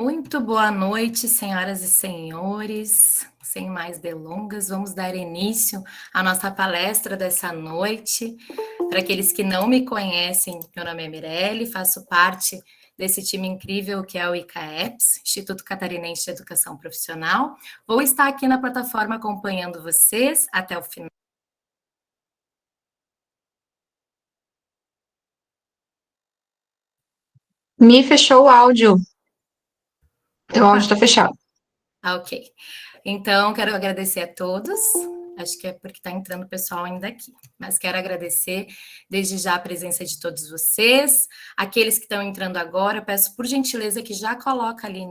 Muito boa noite, senhoras e senhores. Sem mais delongas, vamos dar início à nossa palestra dessa noite. Para aqueles que não me conhecem, meu nome é Mirelle, faço parte desse time incrível que é o ICAEPS, Instituto Catarinense de Educação Profissional. Vou estar aqui na plataforma acompanhando vocês até o final. Me fechou o áudio. Teu áudio está fechado. Ok. Então, quero agradecer a todos. Acho que é porque está entrando o pessoal ainda aqui. Mas quero agradecer desde já a presença de todos vocês. Aqueles que estão entrando agora, peço por gentileza que já coloque ali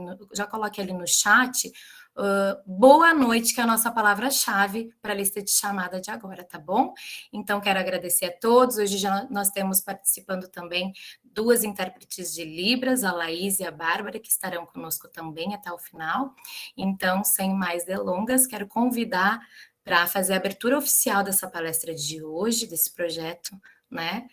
no chat. Boa noite, que é a nossa palavra-chave para a lista de chamada de agora, tá bom? Então, quero agradecer a todos. Hoje já nós temos participando também 2 intérpretes de Libras, a Laís e a Bárbara, que estarão conosco também até o final. Então, sem mais delongas, quero convidar para fazer a abertura oficial dessa palestra de hoje, desse projeto, né?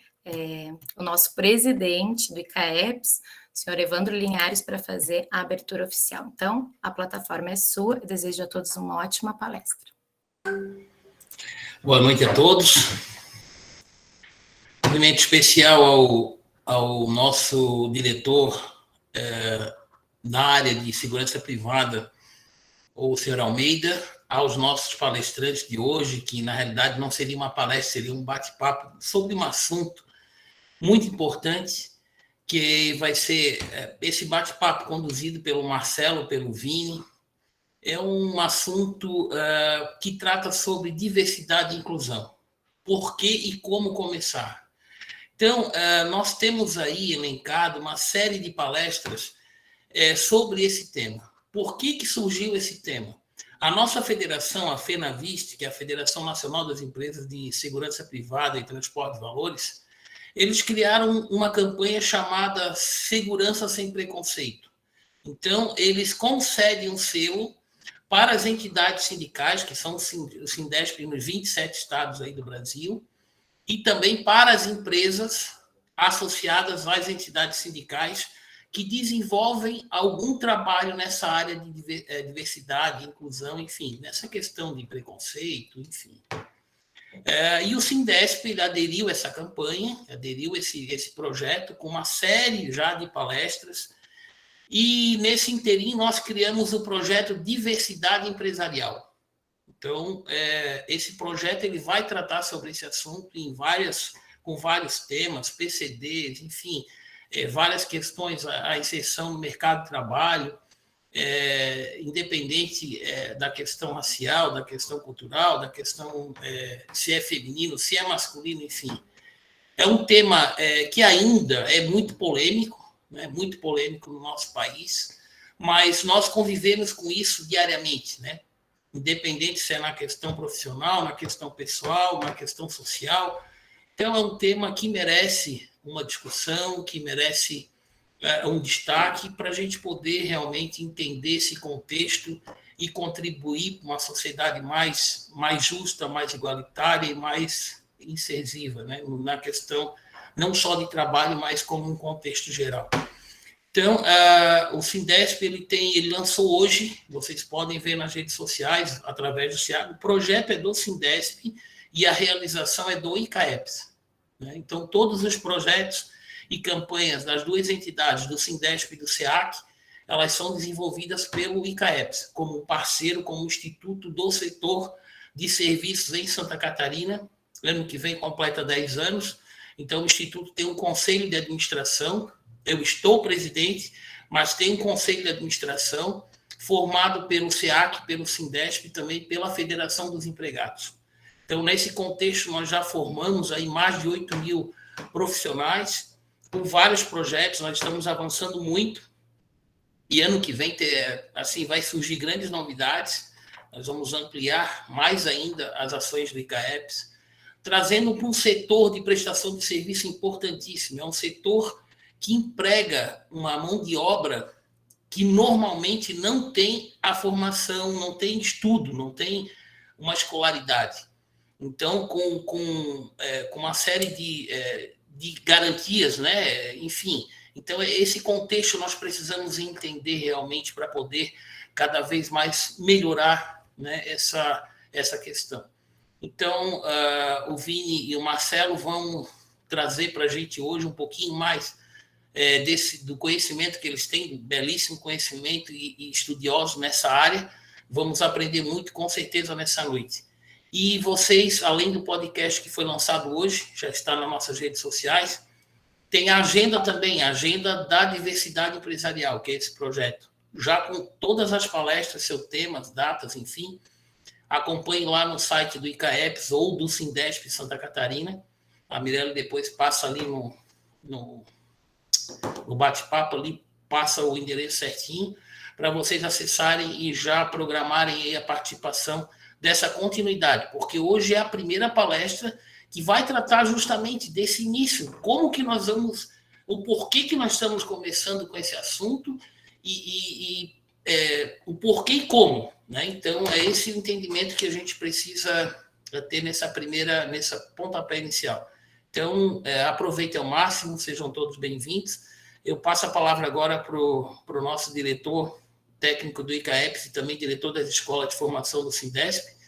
O nosso presidente do ICAEPS, o senhor Evandro Linhares, para fazer a abertura oficial. Então, a plataforma é sua. Eu desejo a todos uma ótima palestra. Boa noite a todos. Cumprimento especial ao nosso diretor na área de segurança privada, o senhor Almeida, aos nossos palestrantes de hoje, que na realidade não seria uma palestra, seria um bate-papo sobre um assunto muito importante, que vai ser esse bate-papo conduzido pelo Marcelo, pelo Vini. É um assunto que trata sobre diversidade e inclusão. Por que e como começar? Então, nós temos aí elencado uma série de palestras sobre esse tema. Por que surgiu esse tema? A nossa federação, a FENAVIST, que é a Federação Nacional das Empresas de Segurança Privada e Transporte de Valores, eles criaram uma campanha chamada Segurança Sem Preconceito. Então, eles concedem um selo para as entidades sindicais, que são o Sindesp nos 27 estados aí do Brasil, e também para as empresas associadas às entidades sindicais que desenvolvem algum trabalho nessa área de diversidade, inclusão, enfim, nessa questão de preconceito, enfim. E o Sindesp ele aderiu a essa campanha, aderiu a esse projeto com uma série já de palestras, e nesse interim nós criamos o projeto Diversidade Empresarial. Então, esse projeto ele vai tratar sobre esse assunto com vários temas, PCDs, enfim, várias questões, a inserção no mercado de trabalho, independente da questão racial, da questão cultural, da questão se é feminino, se é masculino, enfim. É um tema que ainda é muito polêmico no nosso país, mas nós convivemos com isso diariamente, né? Independente se é na questão profissional, na questão pessoal, na questão social. Então, é um tema que merece uma discussão, que merece um destaque para a gente poder realmente entender esse contexto e contribuir para uma sociedade mais justa, mais igualitária e mais incisiva, né? Na questão não só de trabalho, mas como um contexto geral. Então, o Sindesp ele lançou hoje, vocês podem ver nas redes sociais, através do SEAG, o projeto é do Sindesp e a realização é do ICAEPS. Né? Então, todos os projetos e campanhas das duas entidades, do Sindesp e do SEAC, elas são desenvolvidas pelo ICAEPS, como parceiro, como instituto do setor de serviços em Santa Catarina. Ano que vem completa 10 anos. Então, o instituto tem um conselho de administração. Eu estou presidente, mas tem um conselho de administração formado pelo SEAC, pelo Sindesp e também pela Federação dos Empregados. Então, nesse contexto, nós já formamos aí mais de 8 mil profissionais com vários projetos, nós estamos avançando muito e ano que vem assim, vai surgir grandes novidades, nós vamos ampliar mais ainda as ações do ICAEPS, trazendo para um setor de prestação de serviço importantíssimo, é um setor que emprega uma mão de obra que normalmente não tem a formação, não tem estudo, não tem uma escolaridade. Então, com uma série de garantias, né? Enfim, Então, esse contexto nós precisamos entender realmente para poder cada vez mais melhorar, né, essa questão. Então, o Vini e o Marcelo vão trazer para a gente hoje um pouquinho mais do conhecimento que eles têm, belíssimo conhecimento e estudiosos nessa área. Vamos aprender muito, com certeza, nessa noite. E vocês, além do podcast que foi lançado hoje, já está nas nossas redes sociais, tem a agenda também, a agenda da diversidade empresarial, que é esse projeto. Já com todas as palestras, seus temas, datas, enfim, acompanhe lá no site do ICAEPS ou do Sindesp Santa Catarina. A Mirella depois passa ali no bate-papo, ali passa o endereço certinho, para vocês acessarem e já programarem aí a participação dessa continuidade, porque hoje é a primeira palestra que vai tratar justamente desse início, como que nós vamos, o porquê que nós estamos começando com esse assunto e o porquê e como, né? Então, é esse o entendimento que a gente precisa ter nessa pontapé inicial. Então, aproveitem ao máximo, sejam todos bem-vindos. Eu passo a palavra agora para o nosso diretor técnico do ICAEPS e também diretor das escolas de formação do Sindesp.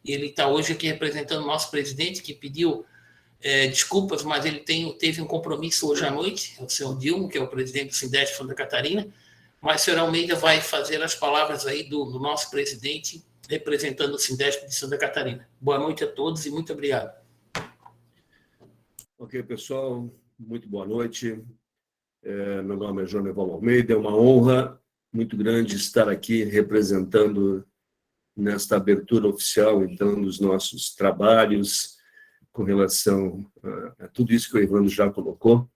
E ele está hoje aqui representando o nosso presidente, que pediu desculpas, mas ele teve um compromisso hoje à noite, o senhor Dilma, que é o presidente do Sindesp Santa Catarina, mas o senhor Almeida vai fazer as palavras aí do nosso presidente, representando o Sindesp de Santa Catarina. Boa noite a todos e muito obrigado. Ok, pessoal, muito boa noite. Meu nome é Joneval Almeida, é uma honra muito grande estar aqui representando nesta abertura oficial, então, dos nossos trabalhos com relação a tudo isso que o Evandro já colocou,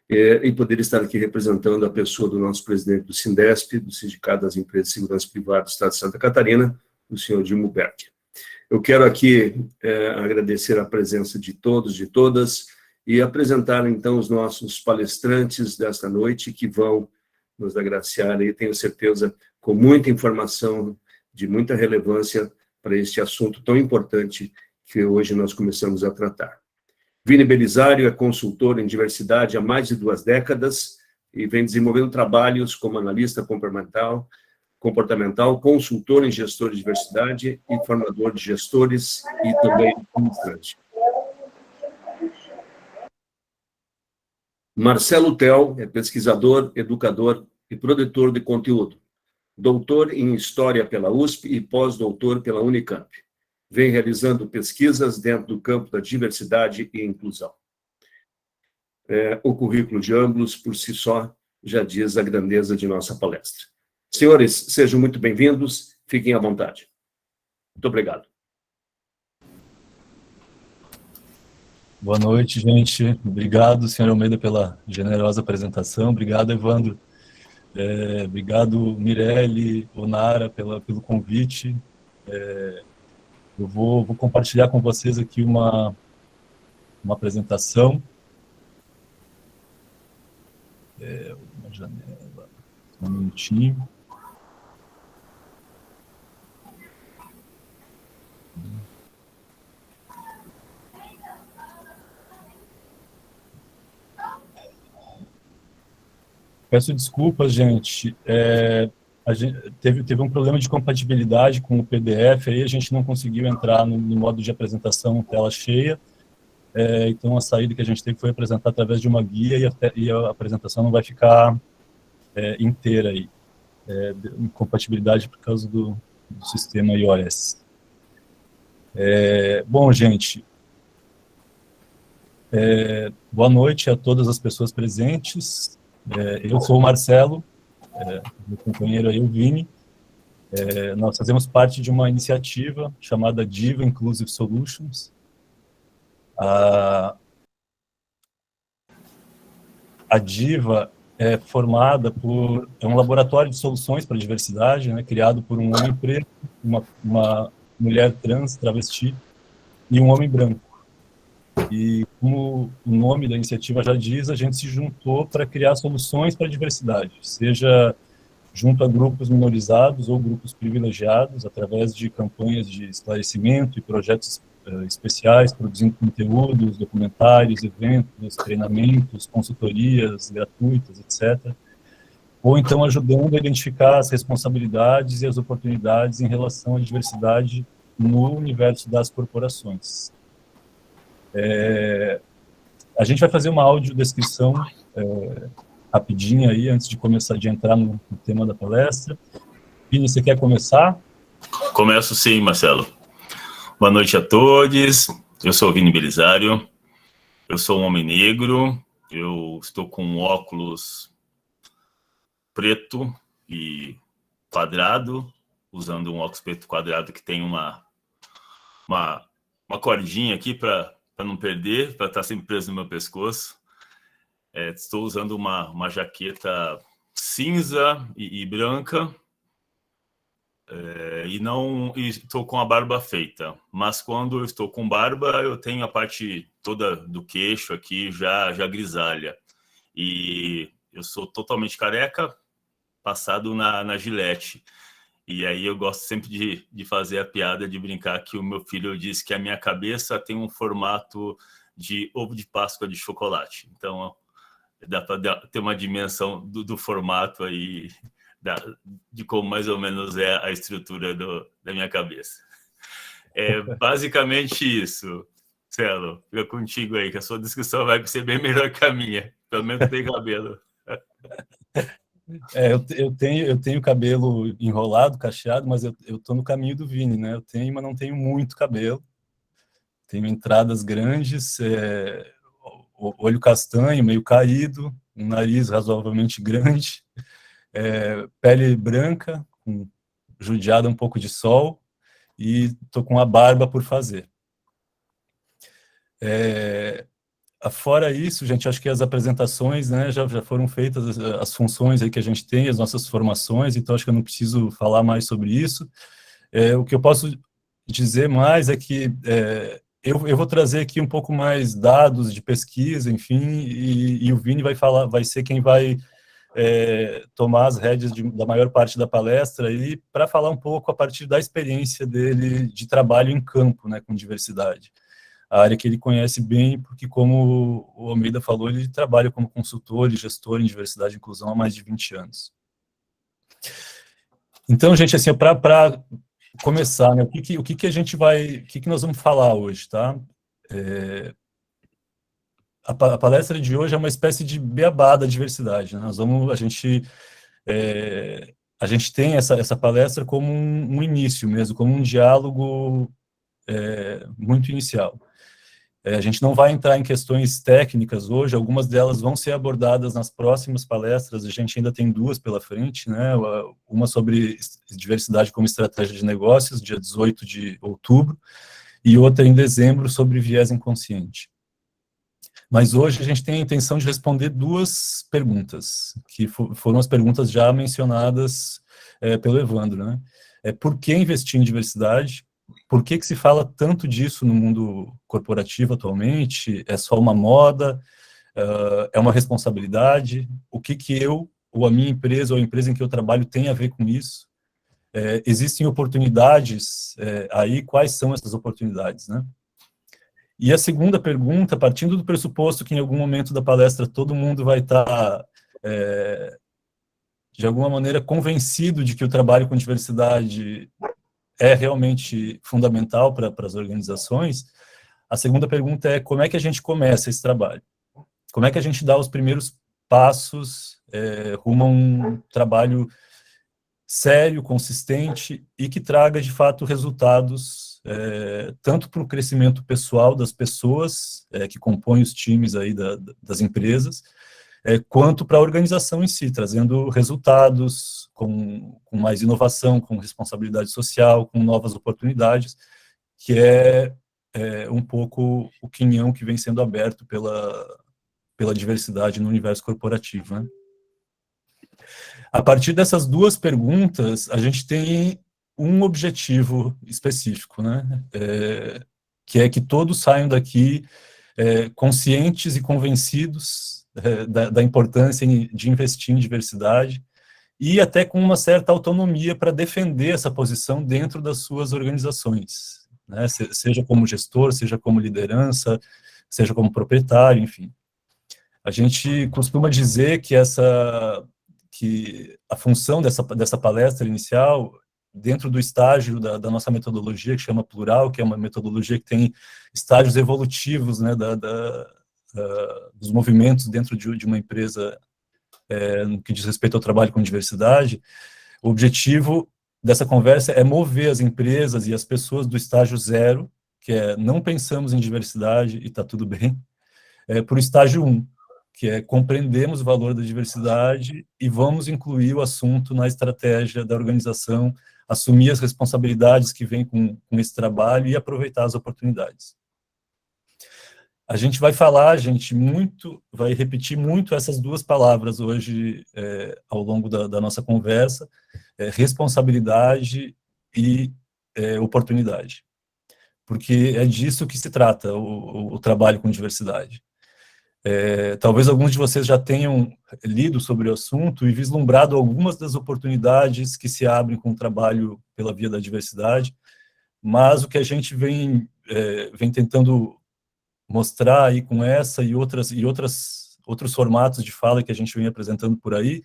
e poder estar aqui representando a pessoa do nosso presidente do Sindesp, do Sindicato das Empresas de Segurança Privada do Estado de Santa Catarina, o senhor Dilma Berg. Eu quero aqui agradecer a presença de todos, de todas, e apresentar, então, os nossos palestrantes desta noite, que vão nos agraciar, e tenho certeza, com muita informação, de muita relevância para este assunto tão importante que hoje nós começamos a tratar. Vini Belisário é consultor em diversidade há mais de 2 décadas e vem desenvolvendo trabalhos como analista comportamental, consultor em gestor de diversidade e formador de gestores e também administrante. Marcelo Tel é pesquisador, educador e produtor de conteúdo, doutor em História pela USP e pós-doutor pela Unicamp. Vem realizando pesquisas dentro do campo da diversidade e inclusão. O currículo de ambos, por si só, já diz a grandeza de nossa palestra. Senhores, sejam muito bem-vindos, fiquem à vontade. Muito obrigado. Boa noite, gente. Obrigado, senhor Almeida, pela generosa apresentação. Obrigado, Evandro. Obrigado, Mirelle, Onara, pelo convite. Eu vou compartilhar com vocês aqui uma apresentação. Uma janela, um minutinho. Peço desculpas, gente. A gente teve um problema de compatibilidade com o PDF, aí a gente não conseguiu entrar no modo de apresentação tela cheia. Então, a saída que a gente teve foi apresentar através de uma guia e a apresentação não vai ficar inteira aí. Incompatibilidade por causa do sistema iOS. Bom, gente, boa noite a todas as pessoas presentes. Eu sou o Marcelo, meu companheiro aí, o Vini. Nós fazemos parte de uma iniciativa chamada DIVA Inclusive Solutions. A DIVA é formada é um laboratório de soluções para a diversidade, né, criado por um homem preto, uma mulher trans, travesti, e um homem branco. E como o nome da iniciativa já diz, a gente se juntou para criar soluções para a diversidade, seja junto a grupos minorizados ou grupos privilegiados, através de campanhas de esclarecimento e projetos especiais, produzindo conteúdos, documentários, eventos, treinamentos, consultorias gratuitas, etc. Ou então ajudando a identificar as responsabilidades e as oportunidades em relação à diversidade no universo das corporações. A gente vai fazer uma audiodescrição rapidinha aí, antes de entrar no tema da palestra. Vini, você quer começar? Começo sim, Marcelo. Boa noite a todos. Eu sou o Vini Belisário. Eu sou um homem negro. Eu estou com um óculos preto e quadrado, usando um óculos preto quadrado que tem uma cordinha aqui para não perder, para estar sempre preso no meu pescoço. Estou usando uma jaqueta cinza e branca. E estou com a barba feita, mas quando eu estou com barba, eu tenho a parte toda do queixo aqui já grisalha. E eu sou totalmente careca, passado na Gillette. E aí eu gosto sempre de fazer a piada, de brincar que o meu filho disse que a minha cabeça tem um formato de ovo de Páscoa de chocolate. Então, dá para ter uma dimensão do formato aí, de como mais ou menos é a estrutura da minha cabeça. É basicamente isso. Celo, fica contigo aí, que a sua descrição vai ser bem melhor que a minha. Pelo menos tem cabelo. Eu tenho cabelo enrolado, cacheado, mas eu tô no caminho do Vini, né? Eu tenho, mas não tenho muito cabelo. Tenho entradas grandes, olho castanho, meio caído, um nariz razoavelmente grande, pele branca, judiada um pouco de sol, e tô com a barba por fazer. Fora isso, gente, acho que as apresentações, né, já foram feitas, as funções aí que a gente tem, as nossas formações, então acho que eu não preciso falar mais sobre isso. O que eu posso dizer mais é que eu vou trazer aqui um pouco mais dados de pesquisa, enfim, e o Vini vai ser quem vai tomar as rédeas da maior parte da palestra e para falar um pouco a partir da experiência dele de trabalho em campo, né, com diversidade. A área que ele conhece bem, porque, como o Almeida falou, ele trabalha como consultor e gestor em diversidade e inclusão há mais de 20 anos. Então, gente, assim, para começar, né, o que nós vamos falar hoje, tá? A palestra de hoje é uma espécie de beabá da diversidade, né? A gente tem essa palestra como um início mesmo, como um diálogo muito inicial. A gente não vai entrar em questões técnicas hoje, algumas delas vão ser abordadas nas próximas palestras, a gente ainda tem 2 pela frente, né? Uma sobre diversidade como estratégia de negócios, dia 18 de outubro, e outra em dezembro sobre viés inconsciente. Mas hoje a gente tem a intenção de responder 2 perguntas, que foram as perguntas já mencionadas pelo Evandro, né? Por que investir em diversidade? Por que se fala tanto disso no mundo corporativo atualmente? É só uma moda? É uma responsabilidade? O que eu, ou a minha empresa, ou a empresa em que eu trabalho tem a ver com isso? Existem oportunidades aí? Quais são essas oportunidades, né? E a segunda pergunta, partindo do pressuposto que em algum momento da palestra todo mundo vai estar, de alguma maneira, convencido de que o trabalho com diversidade é realmente fundamental para as organizações, a segunda pergunta é como é que a gente começa esse trabalho? Como é que a gente dá os primeiros passos rumo a um trabalho sério, consistente e que traga, de fato, resultados tanto para o crescimento pessoal das pessoas que compõem os times aí das empresas, quanto para a organização em si, trazendo resultados com mais inovação, com responsabilidade social, com novas oportunidades, que é um pouco o quinhão que vem sendo aberto pela diversidade no universo corporativo, né? A partir dessas 2 perguntas, a gente tem um objetivo específico, né? Que é que todos saiam daqui conscientes e convencidos da importância de investir em diversidade e até com uma certa autonomia para defender essa posição dentro das suas organizações. né? Seja como gestor, seja como liderança, seja como proprietário, enfim. A gente costuma dizer que a função dessa palestra inicial, dentro do estágio da nossa metodologia, que chama Plural, que é uma metodologia que tem estágios evolutivos, né, dos movimentos dentro de uma empresa, no que diz respeito ao trabalho com diversidade. O objetivo dessa conversa é mover as empresas e as pessoas do estágio 0, que é não pensamos em diversidade e está tudo bem, para o estágio 1, que é compreendemos o valor da diversidade e vamos incluir o assunto na estratégia da organização, assumir as responsabilidades que vêm com esse trabalho e aproveitar as oportunidades. A gente vai vai repetir muito essas duas palavras hoje, ao longo da nossa conversa, responsabilidade e oportunidade, porque é disso que se trata o trabalho com diversidade. Talvez alguns de vocês já tenham lido sobre o assunto e vislumbrado algumas das oportunidades que se abrem com o trabalho pela via da diversidade, mas o que a gente vem tentando mostrar aí com essa e outros formatos de fala que a gente vem apresentando por aí,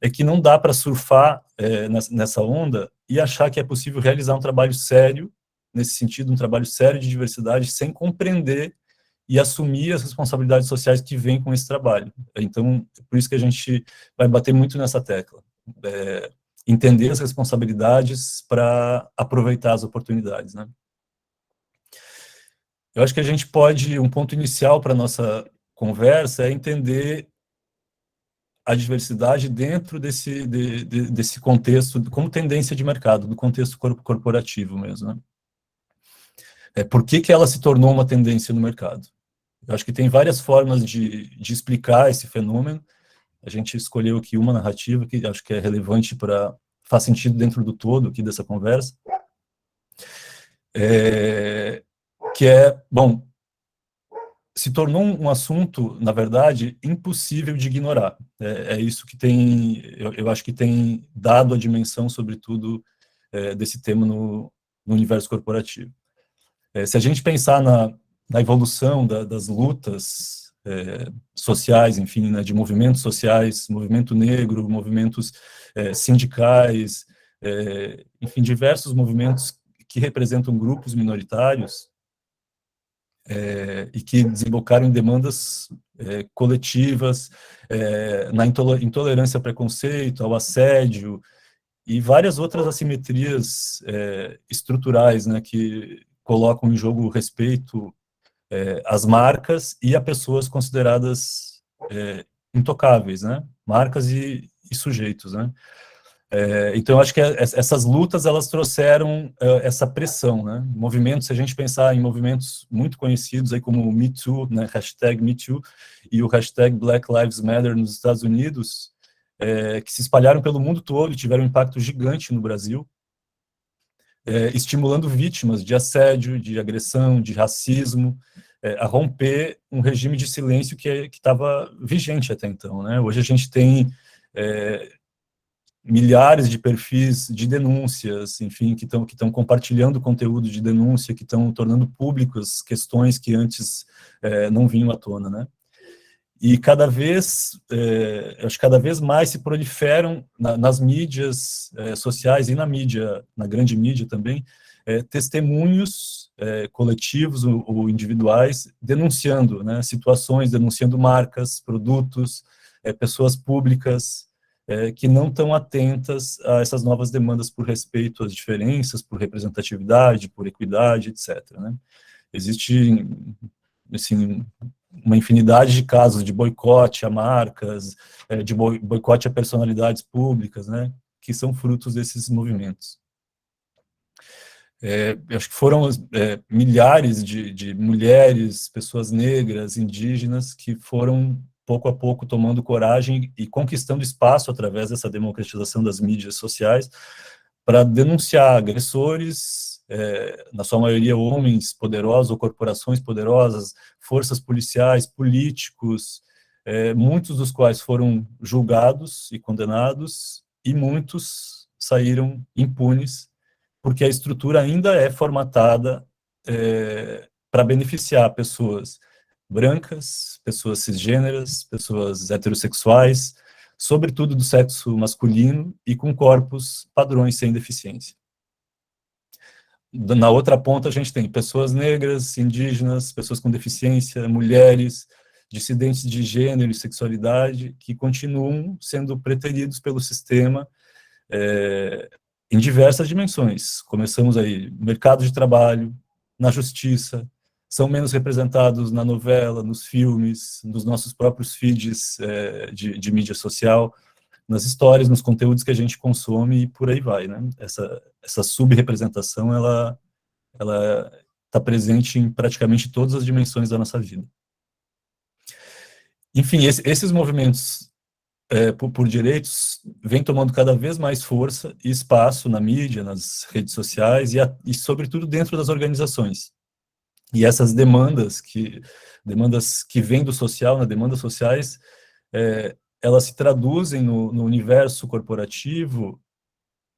é que não dá para surfar nessa onda e achar que é possível realizar um trabalho sério, nesse sentido, um trabalho sério de diversidade, sem compreender e assumir as responsabilidades sociais que vêm com esse trabalho. Então, por isso que a gente vai bater muito nessa tecla. Entender as responsabilidades para aproveitar as oportunidades, né? Eu acho que a gente pode, um ponto inicial para a nossa conversa é entender a diversidade dentro desse contexto, como tendência de mercado, do contexto corporativo mesmo, né? Por que ela se tornou uma tendência no mercado? Eu acho que tem várias formas de explicar esse fenômeno. A gente escolheu aqui uma narrativa que acho que é relevante faz sentido dentro do todo aqui dessa conversa, bom, se tornou um assunto, na verdade, impossível de ignorar. É isso que eu acho que tem dado a dimensão, sobretudo, desse tema no universo corporativo. Se a gente pensar na evolução das lutas sociais, enfim, né, de movimentos sociais, movimento negro, movimentos sindicais, enfim, diversos movimentos que representam grupos minoritários e que desembocaram em demandas coletivas, na intolerância ao preconceito, ao assédio e várias outras assimetrias estruturais, né, que colocam em jogo o respeito às marcas e a pessoas consideradas intocáveis, né? Marcas e sujeitos, né? Então, eu acho que essas lutas, elas trouxeram essa pressão, né? Movimentos, se a gente pensar em movimentos muito conhecidos, aí como o Me Too, né? Hashtag Me Too, e o hashtag Black Lives Matter nos Estados Unidos, que se espalharam pelo mundo todo e tiveram um impacto gigante no Brasil, estimulando vítimas de assédio, de agressão, de racismo, a romper um regime de silêncio que estava vigente até então, né? Hoje a gente tem milhares de perfis de denúncias, enfim, que estão compartilhando conteúdo de denúncia, que estão tornando públicas questões que antes não vinham à tona, né? E acho que cada vez mais se proliferam nas mídias sociais e na grande mídia também, testemunhos coletivos ou individuais denunciando, né, situações, denunciando marcas, produtos, pessoas públicas que não estão atentas a essas novas demandas por respeito às diferenças, por representatividade, por equidade, etc., né? Existe, assim, uma infinidade de casos de boicote a marcas, de boicote a personalidades públicas, né, que são frutos desses movimentos. Eu acho que foram milhares de mulheres, pessoas negras, indígenas, que foram, pouco a pouco, tomando coragem e conquistando espaço através dessa democratização das mídias sociais para denunciar agressores, na sua maioria homens poderosos ou corporações poderosas, forças policiais, políticos, muitos dos quais foram julgados e condenados, e muitos saíram impunes, porque a estrutura ainda é formatada para beneficiar pessoas brancas, pessoas cisgêneras, pessoas heterossexuais, sobretudo do sexo masculino e com corpos padrões sem deficiência. Na outra ponta, a gente tem pessoas negras, indígenas, pessoas com deficiência, mulheres, dissidentes de gênero e sexualidade, que continuam sendo preteridos pelo sistema em diversas dimensões. Começamos aí, mercado de trabalho, na justiça, são menos representados na novela, nos filmes, nos nossos próprios feeds de mídia social, nas histórias, nos conteúdos que a gente consome e por aí vai, né? Essa subrepresentação, ela está presente em praticamente todas as dimensões da nossa vida. Enfim, esses movimentos por direitos vêm tomando cada vez mais força e espaço na mídia, nas redes sociais e sobretudo, dentro das organizações. E essas demandas que vêm do social, demandas sociais, elas se traduzem no universo corporativo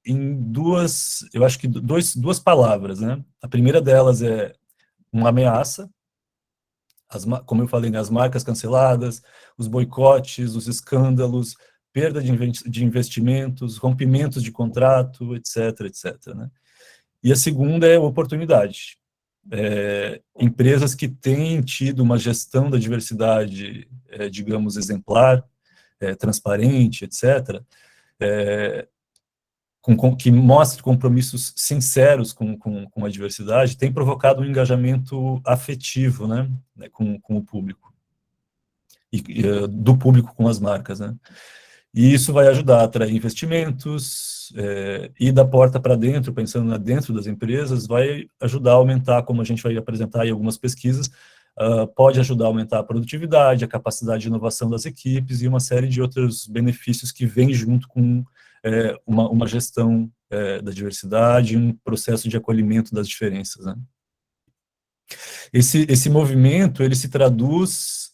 em duas palavras, né? A primeira delas é uma ameaça, como eu falei, né, as marcas canceladas, os boicotes, os escândalos, perda de investimentos, rompimentos de contrato, etc., etc., né? E a segunda é oportunidade. Empresas que têm tido uma gestão da diversidade, digamos, exemplar, transparente, etc., que mostre compromissos sinceros com a diversidade, tem provocado um engajamento afetivo, né, com o público, e do público com as marcas, né? E isso vai ajudar a atrair investimentos, e da porta para dentro, pensando dentro das empresas, vai ajudar a aumentar, como a gente vai apresentar em algumas pesquisas, pode ajudar a aumentar a produtividade, a capacidade de inovação das equipes e uma série de outros benefícios que vêm junto com uma gestão da diversidade, um processo de acolhimento das diferenças, né? Esse movimento, ele se traduz,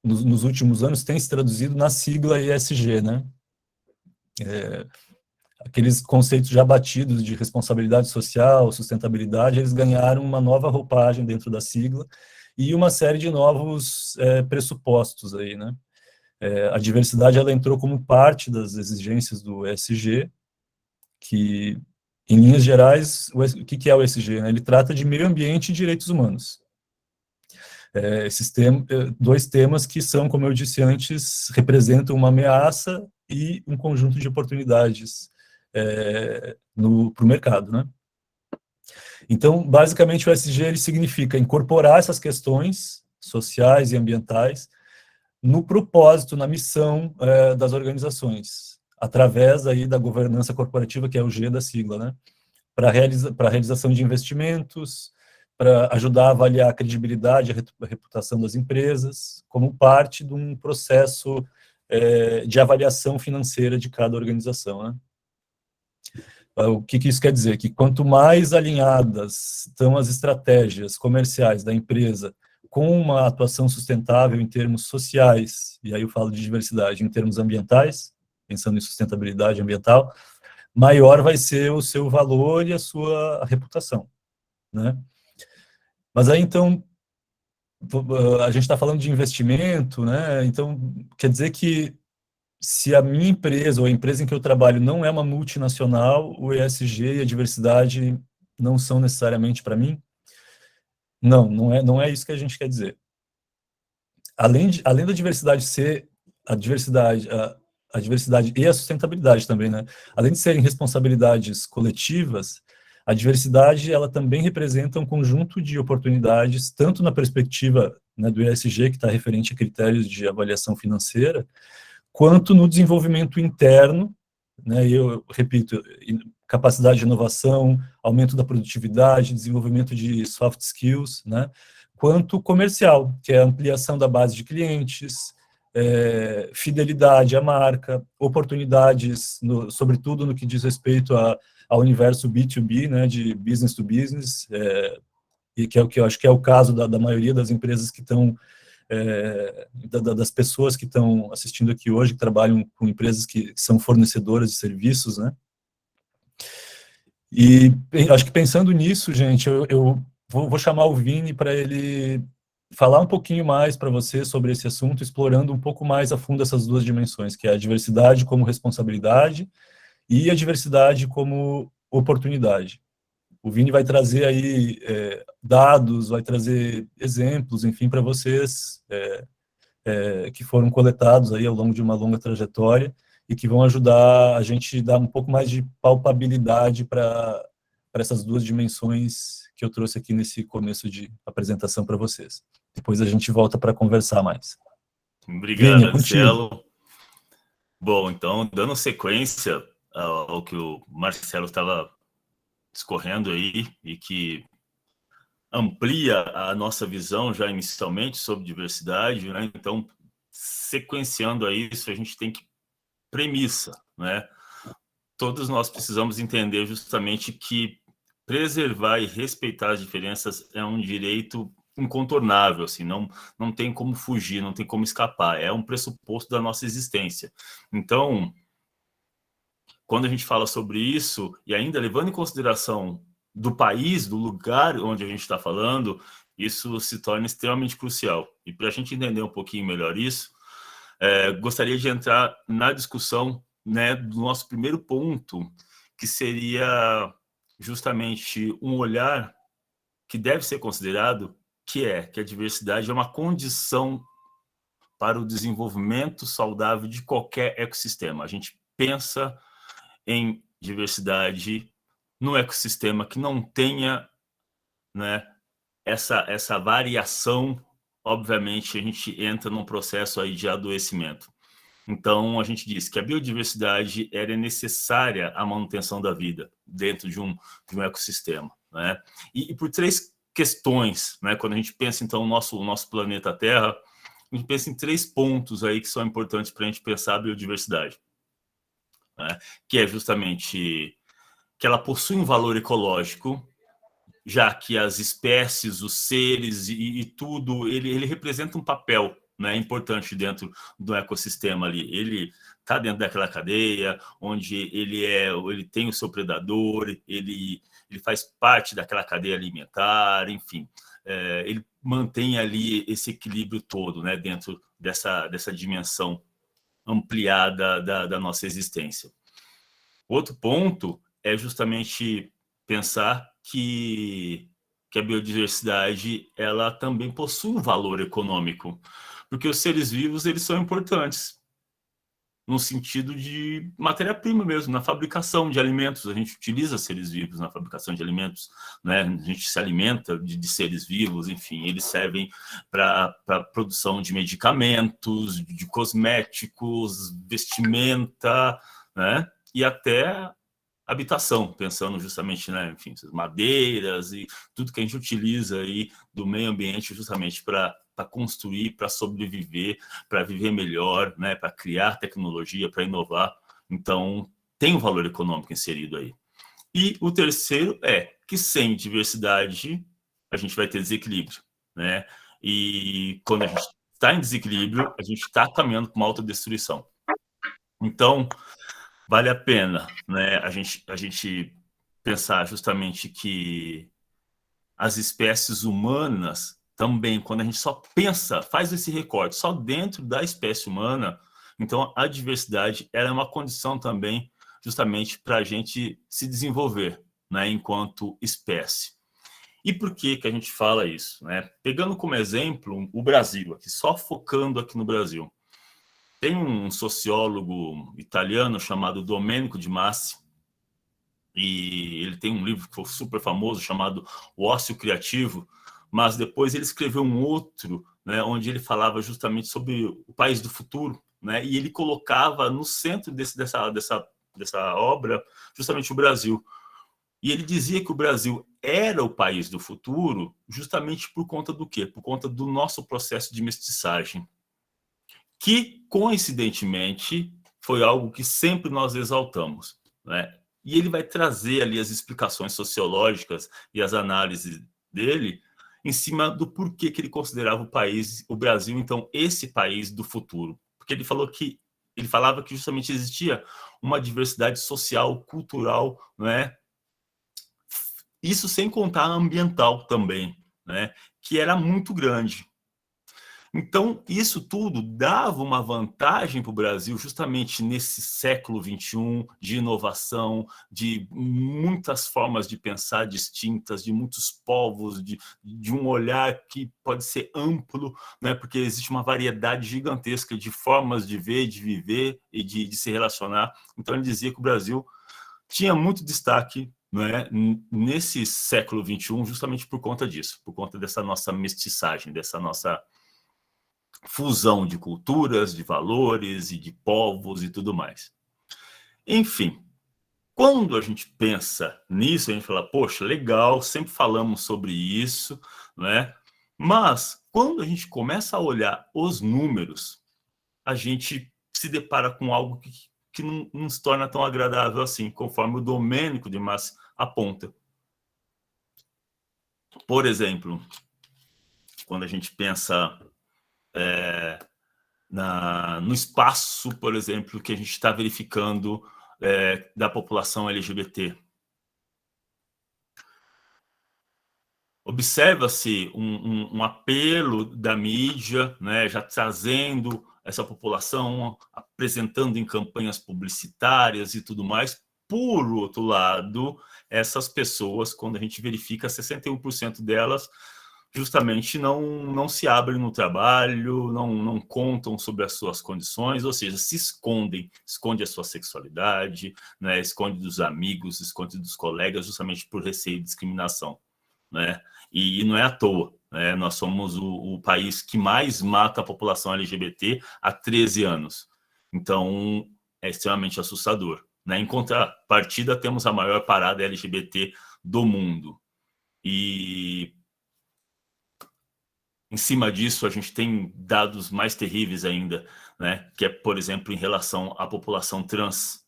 nos últimos anos, tem se traduzido na sigla ESG, né? Aqueles conceitos já batidos de responsabilidade social, sustentabilidade, eles ganharam uma nova roupagem dentro da sigla e uma série de novos pressupostos aí, né? A diversidade, ela entrou como parte das exigências do ESG, que, em linhas gerais, o que é o ESG, né? Ele trata de meio ambiente e direitos humanos. Esses dois temas que são, como eu disse antes, representam uma ameaça e um conjunto de oportunidades para o mercado, né? Então, basicamente, o ESG, ele significa incorporar essas questões sociais e ambientais no propósito, na missão das organizações, através aí da governança corporativa, que é o G da sigla, né? Para a realização de investimentos, para ajudar a avaliar a credibilidade, a reputação das empresas, como parte de um processo de avaliação financeira de cada organização, né? O que isso quer dizer? Que quanto mais alinhadas estão as estratégias comerciais da empresa com uma atuação sustentável em termos sociais, e aí eu falo de diversidade em termos ambientais, pensando em sustentabilidade ambiental, maior vai ser o seu valor e a sua reputação, né? Mas aí, então, a gente está falando de investimento, né? Então, quer dizer que se a minha empresa ou a empresa em que eu trabalho não é uma multinacional, o ESG e a diversidade não são necessariamente para mim? Não é isso que a gente quer dizer. Além da diversidade ser a diversidade e a sustentabilidade também, né? Além de serem responsabilidades coletivas, a diversidade, ela também representa um conjunto de oportunidades, tanto na perspectiva, né, do ESG, que está referente a critérios de avaliação financeira, quanto no desenvolvimento interno, né? E eu repito, capacidade de inovação, aumento da produtividade, desenvolvimento de soft skills, né? Quanto comercial, que é a ampliação da base de clientes, fidelidade à marca, oportunidades, sobretudo no que diz respeito ao universo B2B, né, de business to business, e que é o que eu acho que é o caso da maioria das empresas que estão, das pessoas que estão assistindo aqui hoje, que trabalham com empresas que são fornecedoras de serviços, né? E acho que pensando nisso, gente, eu vou chamar o Vini para ele falar um pouquinho mais para você sobre esse assunto, explorando um pouco mais a fundo essas duas dimensões, que é a diversidade como responsabilidade e a diversidade como oportunidade. O Vini vai trazer aí dados, vai trazer exemplos, enfim, para vocês que foram coletados aí ao longo de uma longa trajetória e que vão ajudar a gente a dar um pouco mais de palpabilidade para essas duas dimensões que eu trouxe aqui nesse começo de apresentação para vocês. Depois a gente volta para conversar mais. Obrigado, Vini, é contigo. Marcelo. Bom, então, dando sequência ao que o Marcelo estava discorrendo aí e que amplia a nossa visão já inicialmente sobre diversidade, né? Então, sequenciando a isso, a gente tem que premissa, né? Todos nós precisamos entender justamente que preservar e respeitar as diferenças é um direito incontornável, assim, não tem como fugir, não tem como escapar, é um pressuposto da nossa existência. Então, quando a gente fala sobre isso, e ainda levando em consideração do país, do lugar onde a gente está falando, isso se torna extremamente crucial. E para a gente entender um pouquinho melhor isso, gostaria de entrar na discussão, né, do nosso primeiro ponto, que seria justamente um olhar que deve ser considerado, que a diversidade é uma condição para o desenvolvimento saudável de qualquer ecossistema. A gente pensa em diversidade no ecossistema que não tenha, né, essa variação. Obviamente, a gente entra num processo aí de adoecimento. Então, a gente diz que a biodiversidade era necessária à manutenção da vida dentro de um ecossistema, né? E por três questões, né? Quando a gente pensa, então, o nosso planeta Terra, a gente pensa em 3 pontos aí que são importantes para a gente pensar a biodiversidade, né? Que é justamente que ela possui um valor ecológico, já que as espécies, os seres e tudo, ele representa um papel, né, importante dentro do ecossistema ali. Ele está dentro daquela cadeia, onde ele tem o seu predador, ele faz parte daquela cadeia alimentar, enfim. Ele mantém ali esse equilíbrio todo, né, dentro dessa dimensão ampliada da nossa existência. Outro ponto é justamente pensar que a biodiversidade ela também possui um valor econômico, porque os seres vivos eles são importantes no sentido de matéria-prima mesmo, na fabricação de alimentos. A gente utiliza seres vivos na fabricação de alimentos, né? A gente se alimenta de seres vivos, enfim, eles servem para a produção de medicamentos, de cosméticos, vestimenta, né? E até habitação, pensando justamente, né, enfim, madeiras e tudo que a gente utiliza aí do meio ambiente justamente para construir, para sobreviver, para viver melhor, né, para criar tecnologia, para inovar. Então, tem um valor econômico inserido aí. E o terceiro é que sem diversidade a gente vai ter desequilíbrio, né? E quando a gente está em desequilíbrio, a gente está caminhando para uma autodestruição. Então, vale a pena, né, a gente pensar justamente que as espécies humanas também, quando a gente só pensa, faz esse recorte só dentro da espécie humana, então a diversidade ela é uma condição também justamente para a gente se desenvolver, né, enquanto espécie. E por que a gente fala isso, né? Pegando como exemplo o Brasil, aqui, só focando aqui no Brasil. Tem um sociólogo italiano chamado Domenico de Masi, e ele tem um livro que foi super famoso chamado O Ócio Criativo, mas depois ele escreveu um outro, né, onde ele falava justamente sobre o país do futuro, né, e ele colocava no centro dessa obra justamente o Brasil. E ele dizia que o Brasil era o país do futuro justamente por conta do quê? Por conta do nosso processo de mestiçagem, que, coincidentemente, foi algo que sempre nós exaltamos, né? E ele vai trazer ali as explicações sociológicas e as análises dele em cima do porquê que ele considerava o Brasil, então, esse país do futuro. Porque ele falava que justamente existia uma diversidade social, cultural, né, Isso sem contar a ambiental também, né, que era muito grande. Então, isso tudo dava uma vantagem para o Brasil, justamente nesse século XXI, de inovação, de muitas formas de pensar distintas, de muitos povos, de um olhar que pode ser amplo, né? Porque existe uma variedade gigantesca de formas de ver, de viver e de se relacionar. Então, ele dizia que o Brasil tinha muito destaque, né, nesse século XXI, justamente por conta disso, por conta dessa nossa mestiçagem, dessa nossa fusão de culturas, de valores e de povos e tudo mais. Enfim, quando a gente pensa nisso, a gente fala, poxa, legal, sempre falamos sobre isso, né? Mas quando a gente começa a olhar os números, a gente se depara com algo que não se torna tão agradável assim, conforme o Domênico de Mas aponta. Por exemplo, quando a gente pensa no espaço, por exemplo, que a gente está verificando da população LGBT. Observa-se um apelo da mídia, né, já trazendo essa população, apresentando em campanhas publicitárias e tudo mais. Por outro lado, essas pessoas, quando a gente verifica, 61% delas justamente não se abrem no trabalho, não contam sobre as suas condições, ou seja, se esconde a sua sexualidade, né, esconde dos amigos, esconde dos colegas, justamente por receio de discriminação, né? E não é à toa, né? Nós somos o país que mais mata a população LGBT há 13 anos. Então, é extremamente assustador, né? Em contrapartida, temos a maior parada LGBT do mundo. E em cima disso, a gente tem dados mais terríveis ainda, né? Que é, por exemplo, em relação à população trans.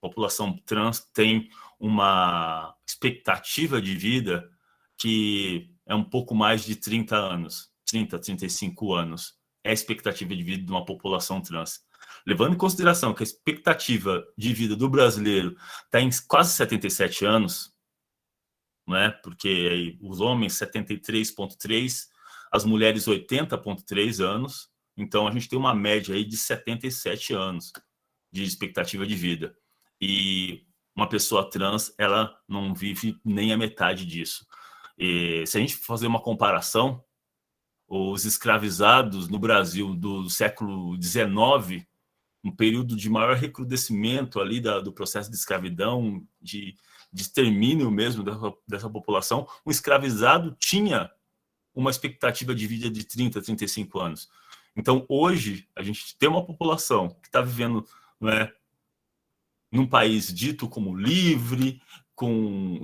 A população trans tem uma expectativa de vida que é um pouco mais de 30 anos, 30, 35 anos. É a expectativa de vida de uma população trans. Levando em consideração que a expectativa de vida do brasileiro está em quase 77 anos, né? Porque os homens 73,3, as mulheres 80,3 anos, então a gente tem uma média aí de 77 anos de expectativa de vida. E uma pessoa trans, ela não vive nem a metade disso. E se a gente fazer uma comparação, os escravizados no Brasil do século XIX, um período de maior recrudescimento ali do processo de escravidão, de extermínio mesmo dessa população, o escravizado tinha uma expectativa de vida de 30, 35 anos. Então, hoje, a gente tem uma população que está vivendo, né, num país dito como livre,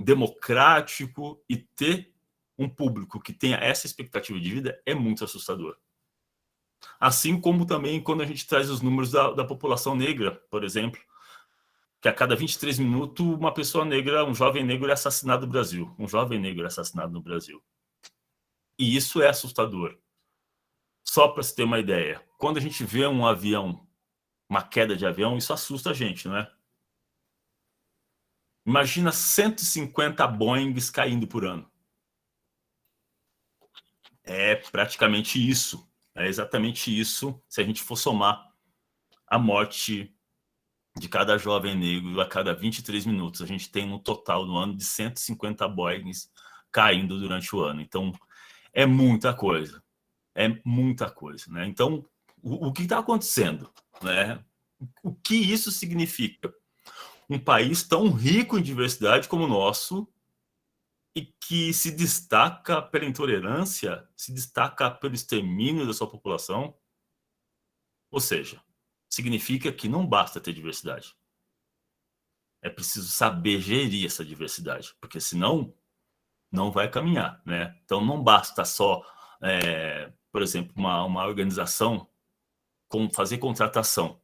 democrático, e ter um público que tenha essa expectativa de vida é muito assustador. Assim como também quando a gente traz os números da população negra, por exemplo, que a cada 23 minutos uma pessoa negra, um jovem negro é assassinado no Brasil. Um jovem negro é assassinado no Brasil. E isso é assustador. Só para se ter uma ideia, quando a gente vê um avião, uma queda de avião, isso assusta a gente, não é? Imagina 150 Boeings caindo por ano. É praticamente isso. É exatamente isso, se a gente for somar a morte de cada jovem negro a cada 23 minutos. A gente tem um total no ano de 150 Boeings caindo durante o ano. Então, é muita coisa. É muita coisa, né? Então, o que está acontecendo, né? O que isso significa? Um país tão rico em diversidade como o nosso e que se destaca pela intolerância, se destaca pelo extermínio da sua população. Ou seja, significa que não basta ter diversidade. É preciso saber gerir essa diversidade, porque senão não vai caminhar, né? Então não basta só, por exemplo, uma organização fazer contratação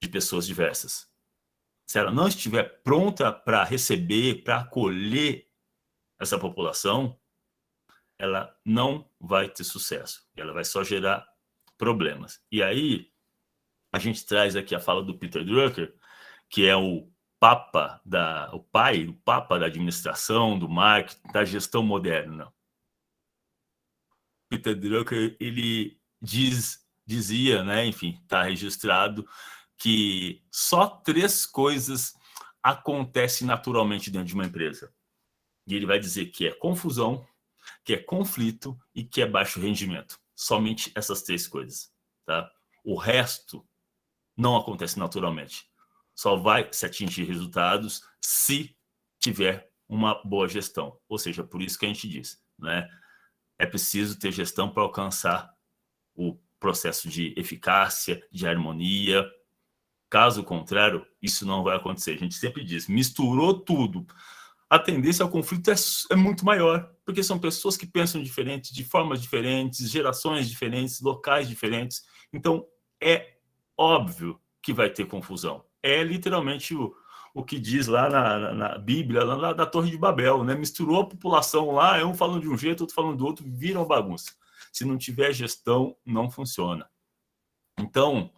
de pessoas diversas. Se ela não estiver pronta para receber, para acolher essa população, ela não vai ter sucesso. Ela vai só gerar problemas. E aí, a gente traz aqui a fala do Peter Drucker, que é o papa da administração, do marketing, da gestão moderna. Peter Drucker, ele dizia, né, enfim, está registrado, que só 3 coisas acontecem naturalmente dentro de uma empresa. E ele vai dizer que é confusão, que é conflito e que é baixo rendimento. Somente essas 3 coisas, tá? O resto não acontece naturalmente. Só vai se atingir resultados se tiver uma boa gestão. Ou seja, por isso que a gente diz, né? É preciso ter gestão para alcançar o processo de eficácia, de harmonia. Caso contrário, isso não vai acontecer. A gente sempre diz, misturou tudo. A tendência ao conflito é muito maior, porque são pessoas que pensam diferente, de formas diferentes, gerações diferentes, locais diferentes. Então, é óbvio que vai ter confusão. É literalmente o que diz lá na Bíblia, lá da Torre de Babel, né? Misturou a população lá, um falando de um jeito, outro falando do outro, vira uma bagunça. Se não tiver gestão, não funciona. Então,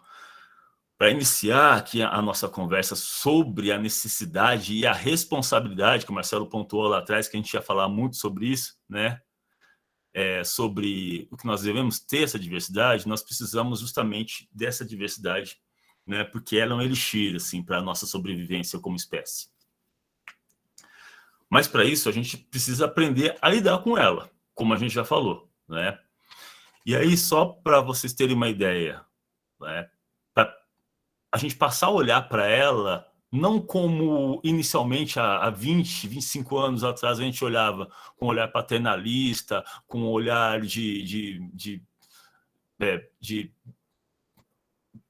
para iniciar aqui a nossa conversa sobre a necessidade e a responsabilidade, que o Marcelo pontuou lá atrás, que a gente ia falar muito sobre isso, né? Sobre o que nós devemos ter essa diversidade, nós precisamos justamente dessa diversidade, né? Porque ela é um elixir assim, para a nossa sobrevivência como espécie. Mas para isso a gente precisa aprender a lidar com ela, como a gente já falou, né? E aí, só para vocês terem uma ideia, né? A gente passar a olhar para ela não como inicialmente há 20, 25 anos atrás a gente olhava, com um olhar paternalista, com um olhar de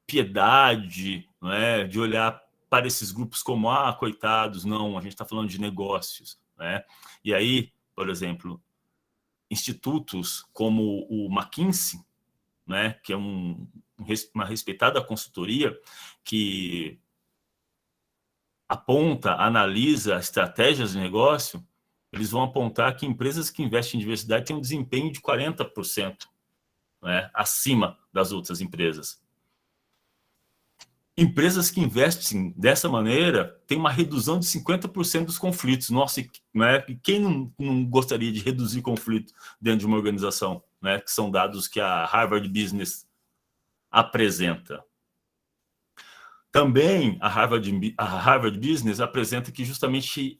piedade, né? De olhar para esses grupos como, coitados. Não, a gente está falando de negócios, né? E aí, por exemplo, institutos como o McKinsey, né, que é uma respeitada consultoria que aponta, analisa estratégias de negócio, eles vão apontar que empresas que investem em diversidade têm um desempenho de 40%, né, acima das outras empresas. Empresas que investem dessa maneira têm uma redução de 50% dos conflitos. Nossa, né? Quem não gostaria de reduzir conflito dentro de uma organização, né? Que são dados que a Harvard Business apresenta. Também a Harvard Business apresenta que justamente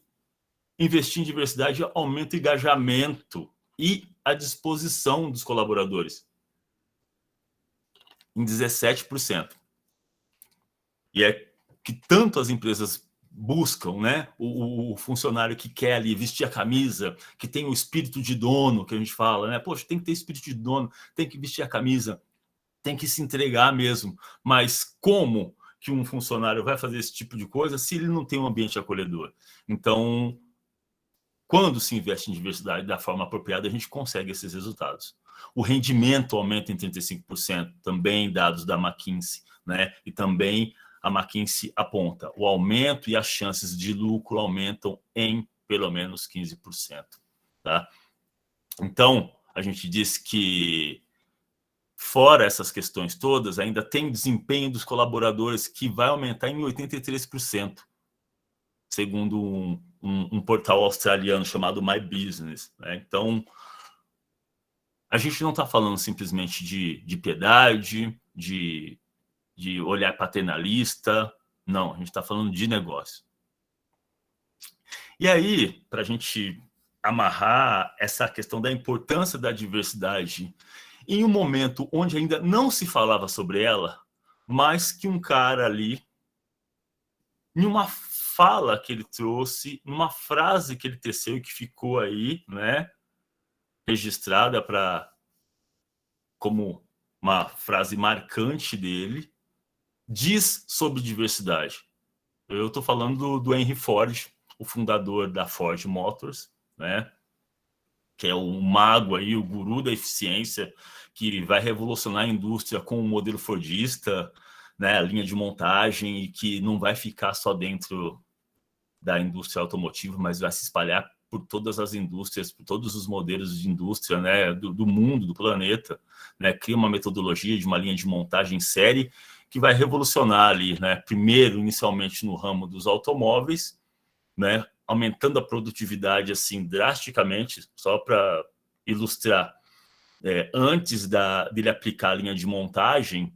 investir em diversidade aumenta o engajamento e a disposição dos colaboradores em 17%. E é que tanto as empresas buscam, né, o funcionário que quer ali vestir a camisa, que tem o espírito de dono, que a gente fala, né? Poxa, tem que ter espírito de dono, tem que vestir a camisa, tem que se entregar mesmo. Mas como que um funcionário vai fazer esse tipo de coisa se ele não tem um ambiente acolhedor? Então, quando se investe em diversidade da forma apropriada, a gente consegue esses resultados. O rendimento aumenta em 35%, também dados da McKinsey, né? E também a McKinsey aponta, o aumento e as chances de lucro aumentam em pelo menos 15%. Tá? Então, a gente diz que, fora essas questões todas, ainda tem desempenho dos colaboradores que vai aumentar em 83%, segundo um portal australiano chamado My Business. Né? Então, a gente não está falando simplesmente de piedade, de olhar paternalista. Não, a gente está falando de negócio. E aí, para a gente amarrar essa questão da importância da diversidade em um momento onde ainda não se falava sobre ela, mas que um cara ali, em uma fala que ele trouxe, numa frase que ele teceu e que ficou aí, né, registrada como uma frase marcante dele, diz sobre diversidade. Eu estou falando do Henry Ford, o fundador da Ford Motors, né? Que é o mago aí, o guru da eficiência, que vai revolucionar a indústria com o modelo fordista, né? A linha de montagem, e que não vai ficar só dentro da indústria automotiva, mas vai se espalhar por todas as indústrias, por todos os modelos de indústria, né? do mundo, do planeta, né? Cria uma metodologia de uma linha de montagem em série que vai revolucionar ali, né? Primeiro, inicialmente no ramo dos automóveis, né? Aumentando a produtividade assim drasticamente, só para ilustrar. Antes dele aplicar a linha de montagem,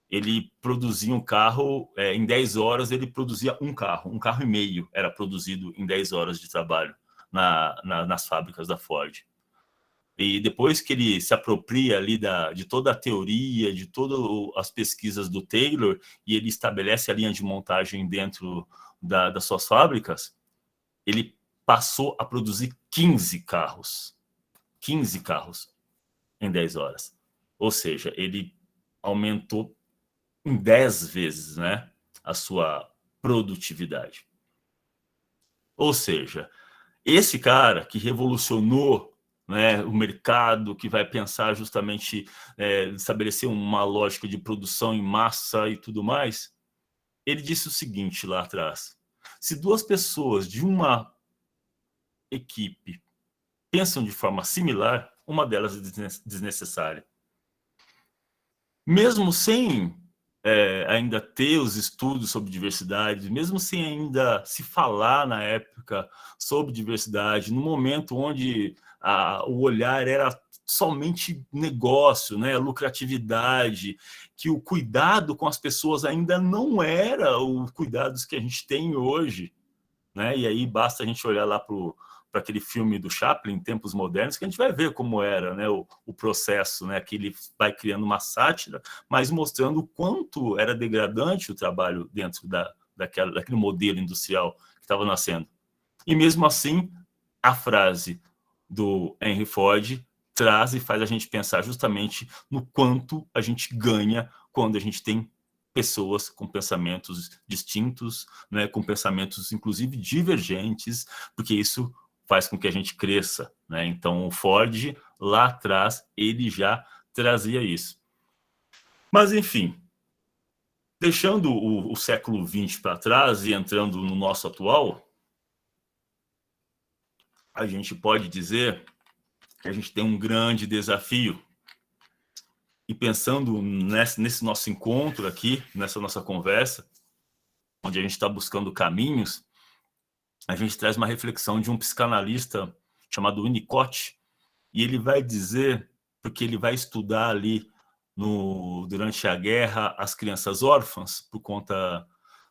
ele produzia um carro, em 10 horas ele produzia um carro e meio era produzido em 10 horas de trabalho nas fábricas da Ford. E depois que ele se apropria ali de toda a teoria, de todas as pesquisas do Taylor, e ele estabelece a linha de montagem dentro das suas fábricas, ele passou a produzir 15 carros em 10 horas. Ou seja, ele aumentou em 10 vezes, né, a sua produtividade. Ou seja, esse cara que revolucionou, né, o mercado, que vai pensar justamente estabelecer uma lógica de produção em massa e tudo mais, ele disse o seguinte lá atrás: se duas pessoas de uma equipe pensam de forma similar, uma delas é desnecessária. Mesmo sem ainda ter os estudos sobre diversidade, mesmo sem ainda se falar na época sobre diversidade, no momento onde o olhar era somente negócio, né, lucratividade, que o cuidado com as pessoas ainda não era o cuidados que a gente tem hoje, né? E aí basta a gente olhar lá para aquele filme do Chaplin, Tempos Modernos, que a gente vai ver como era, né, o processo, né, que ele vai criando uma sátira, mas mostrando o quanto era degradante o trabalho dentro daquele modelo industrial que estava nascendo. E mesmo assim, a frase do Henry Ford traz e faz a gente pensar justamente no quanto a gente ganha quando a gente tem pessoas com pensamentos distintos, né, com pensamentos inclusive divergentes, porque isso faz com que a gente cresça, né? Então o Ford lá atrás ele já trazia isso. Mas enfim, deixando o século XX para trás e entrando no nosso atual, a gente pode dizer que a gente tem um grande desafio. E pensando nesse nosso encontro aqui, nessa nossa conversa, onde a gente está buscando caminhos, a gente traz uma reflexão de um psicanalista chamado Winnicott, e ele vai dizer, porque ele vai estudar ali durante a guerra as crianças órfãs, por conta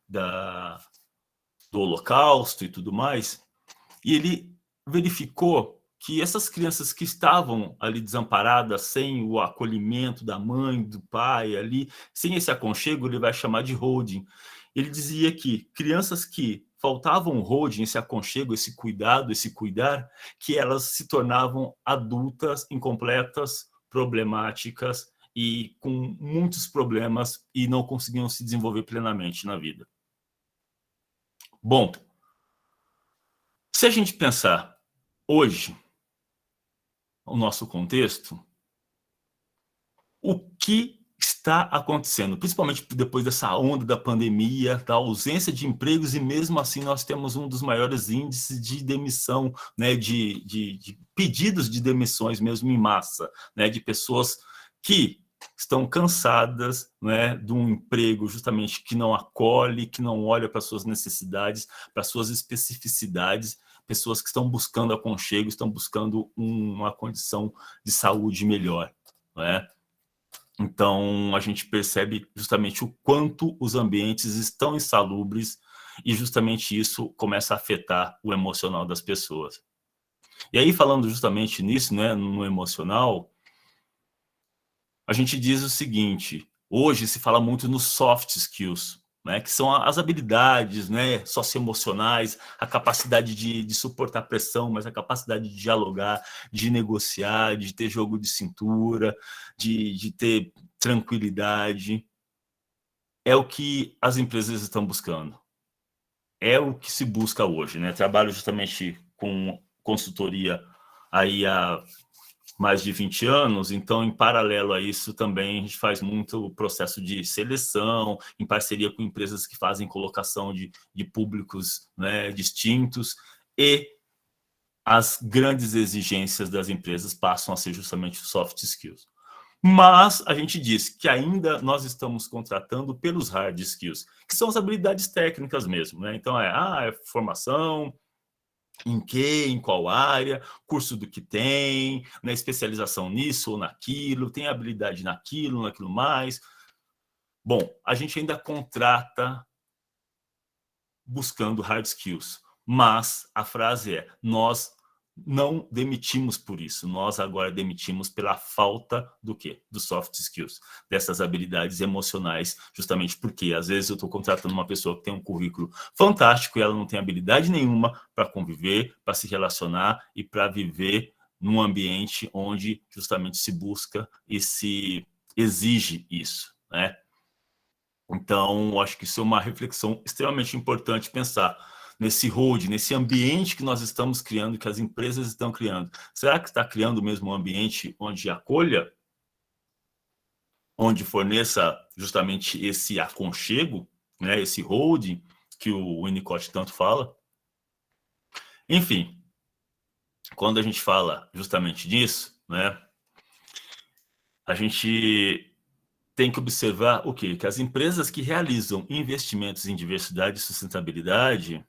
do Holocausto e tudo mais, e ele verificou que essas crianças que estavam ali desamparadas, sem o acolhimento da mãe, do pai ali, sem esse aconchego, ele vai chamar de holding. Ele dizia que crianças que faltavam holding, esse aconchego, esse cuidado, esse cuidar, que elas se tornavam adultas incompletas, problemáticas e com muitos problemas e não conseguiam se desenvolver plenamente na vida. Bom, se a gente pensar hoje, o nosso contexto, o que está acontecendo, principalmente depois dessa onda da pandemia, da ausência de empregos, e mesmo assim nós temos um dos maiores índices de demissão, né, de pedidos de demissões mesmo em massa, né, de pessoas que estão cansadas, né, de um emprego justamente que não acolhe, que não olha para suas necessidades, para suas especificidades, pessoas que estão buscando aconchego, estão buscando uma condição de saúde melhor, né? Então, a gente percebe justamente o quanto os ambientes estão insalubres e justamente isso começa a afetar o emocional das pessoas. E aí, falando justamente nisso, né, no emocional, a gente diz o seguinte: hoje se fala muito nos soft skills, né, que são as habilidades, né, socioemocionais, a capacidade de suportar pressão, mas a capacidade de dialogar, de negociar, de ter jogo de cintura, de ter tranquilidade. É o que as empresas estão buscando. É o que se busca hoje, né? Trabalho justamente com consultoria aí há mais de 20 anos, então, em paralelo a isso, também a gente faz muito o processo de seleção, em parceria com empresas que fazem colocação de públicos, né, distintos, e as grandes exigências das empresas passam a ser justamente os soft skills. Mas a gente diz que ainda nós estamos contratando pelos hard skills, que são as habilidades técnicas mesmo, né? Então, é formação, em que, em qual área, curso do que tem, né, especialização nisso ou naquilo, tem habilidade naquilo mais. Bom, a gente ainda contrata buscando hard skills, mas a frase é: nós não demitimos por isso, nós agora demitimos pela falta do quê? Dos soft skills, dessas habilidades emocionais, justamente porque às vezes eu estou contratando uma pessoa que tem um currículo fantástico e ela não tem habilidade nenhuma para conviver, para se relacionar e para viver num ambiente onde justamente se busca e se exige isso, né? Então, acho que isso é uma reflexão extremamente importante pensar nesse hold, nesse ambiente que nós estamos criando, que as empresas estão criando. Será que está criando mesmo um ambiente onde acolha, onde forneça justamente esse aconchego, né, esse hold que o Winnicott tanto fala? Enfim, quando a gente fala justamente disso, né, a gente tem que observar o quê? Que as empresas que realizam investimentos em diversidade e sustentabilidade,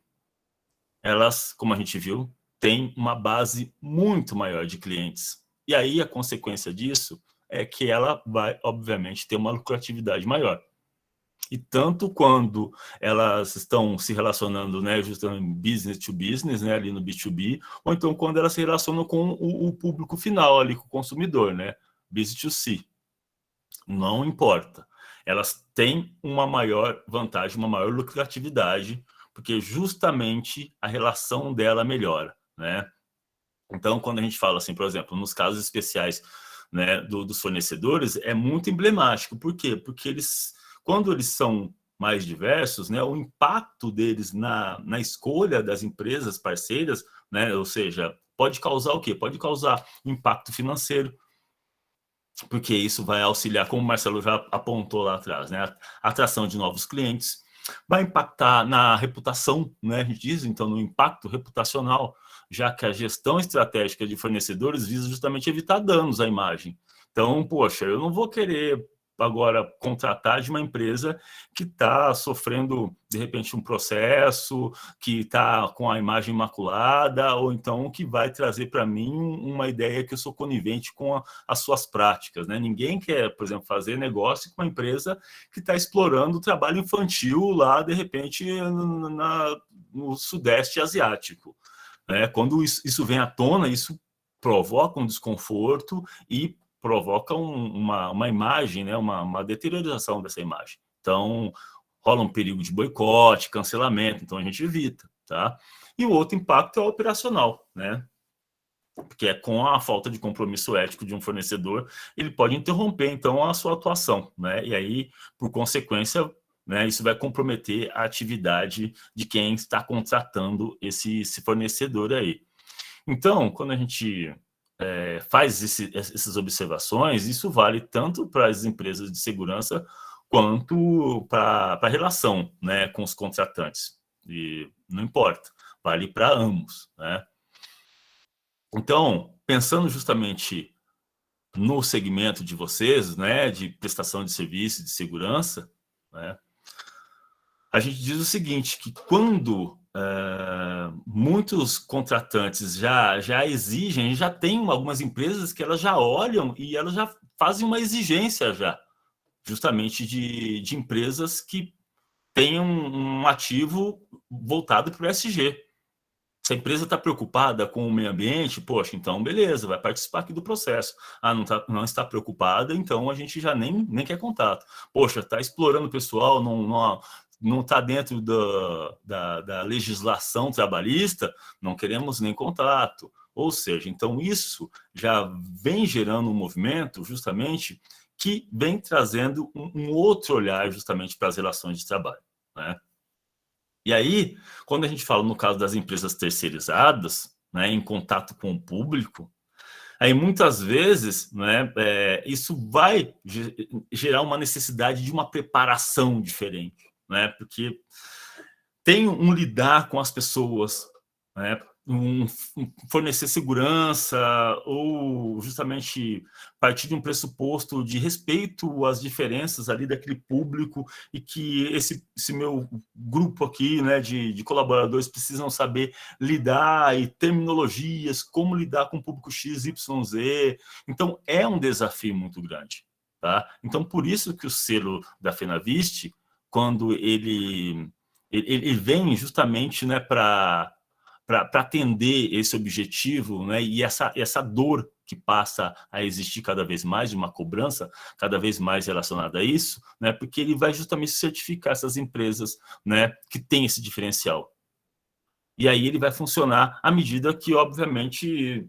elas, como a gente viu, têm uma base muito maior de clientes. E aí a consequência disso é que ela vai, obviamente, ter uma lucratividade maior. E tanto quando elas estão se relacionando, né, justamente business to business, né, ali no B2B, ou então quando elas se relacionam com o público final, ali com o consumidor, né, business to C. Não importa. Elas têm uma maior vantagem, uma maior lucratividade, porque justamente a relação dela melhora, né? Então, quando a gente fala assim, por exemplo, nos casos especiais, né, dos fornecedores, é muito emblemático. Por quê? Porque eles, quando eles são mais diversos, né, o impacto deles na escolha das empresas parceiras, né, ou seja, pode causar o quê? Pode causar impacto financeiro, porque isso vai auxiliar, como o Marcelo já apontou lá atrás, né, a atração de novos clientes, vai impactar na reputação, né, a gente diz, então, no impacto reputacional, já que a gestão estratégica de fornecedores visa justamente evitar danos à imagem. Então, poxa, eu não vou querer agora contratar de uma empresa que está sofrendo, de repente, um processo, que está com a imagem imaculada, ou então que vai trazer para mim uma ideia que eu sou conivente com as suas práticas, né? Ninguém quer, por exemplo, fazer negócio com uma empresa que está explorando o trabalho infantil lá, de repente, no Sudeste Asiático, né? Quando isso vem à tona, isso provoca um desconforto e provoca uma imagem, né? uma deterioração dessa imagem. Então, rola um perigo de boicote, cancelamento, então a gente evita, tá? E o outro impacto é o operacional, né? Porque é com a falta de compromisso ético de um fornecedor, ele pode interromper, então, a sua atuação, né? E aí, por consequência, né, isso vai comprometer a atividade de quem está contratando esse fornecedor aí. Então, quando a gente faz essas observações, isso vale tanto para as empresas de segurança quanto para a relação, né, com os contratantes. E não importa, vale para ambos, né? Então, pensando justamente no segmento de vocês, né, de prestação de serviço, de segurança, né, a gente diz o seguinte, que quando muitos contratantes já exigem, já tem algumas empresas que elas já olham e elas já fazem uma exigência já, justamente de empresas que tenham um ativo voltado para o ESG. Se a empresa está preocupada com o meio ambiente, poxa, então beleza, vai participar aqui do processo. Ah, não está preocupada, então a gente já nem quer contato. Poxa, está explorando o pessoal, não está dentro da legislação trabalhista, não queremos nem contato. Ou seja, então isso já vem gerando um movimento justamente que vem trazendo um outro olhar justamente para as relações de trabalho, né? E aí, quando a gente fala no caso das empresas terceirizadas, né, em contato com o público, aí muitas vezes, né, isso vai gerar uma necessidade de uma preparação diferente, né, porque tem um lidar com as pessoas, né, fornecer segurança ou justamente partir de um pressuposto de respeito às diferenças ali daquele público e que esse meu grupo aqui, né, de colaboradores precisam saber lidar e terminologias, como lidar com o público X, Y, Z. Então, é um desafio muito grande, tá? Então, por isso que o selo da Fenaviste, quando ele vem justamente, né, para atender esse objetivo, né, e essa dor que passa a existir cada vez mais, de uma cobrança cada vez mais relacionada a isso, né, porque ele vai justamente certificar essas empresas, né, que têm esse diferencial. E aí ele vai funcionar à medida que, obviamente,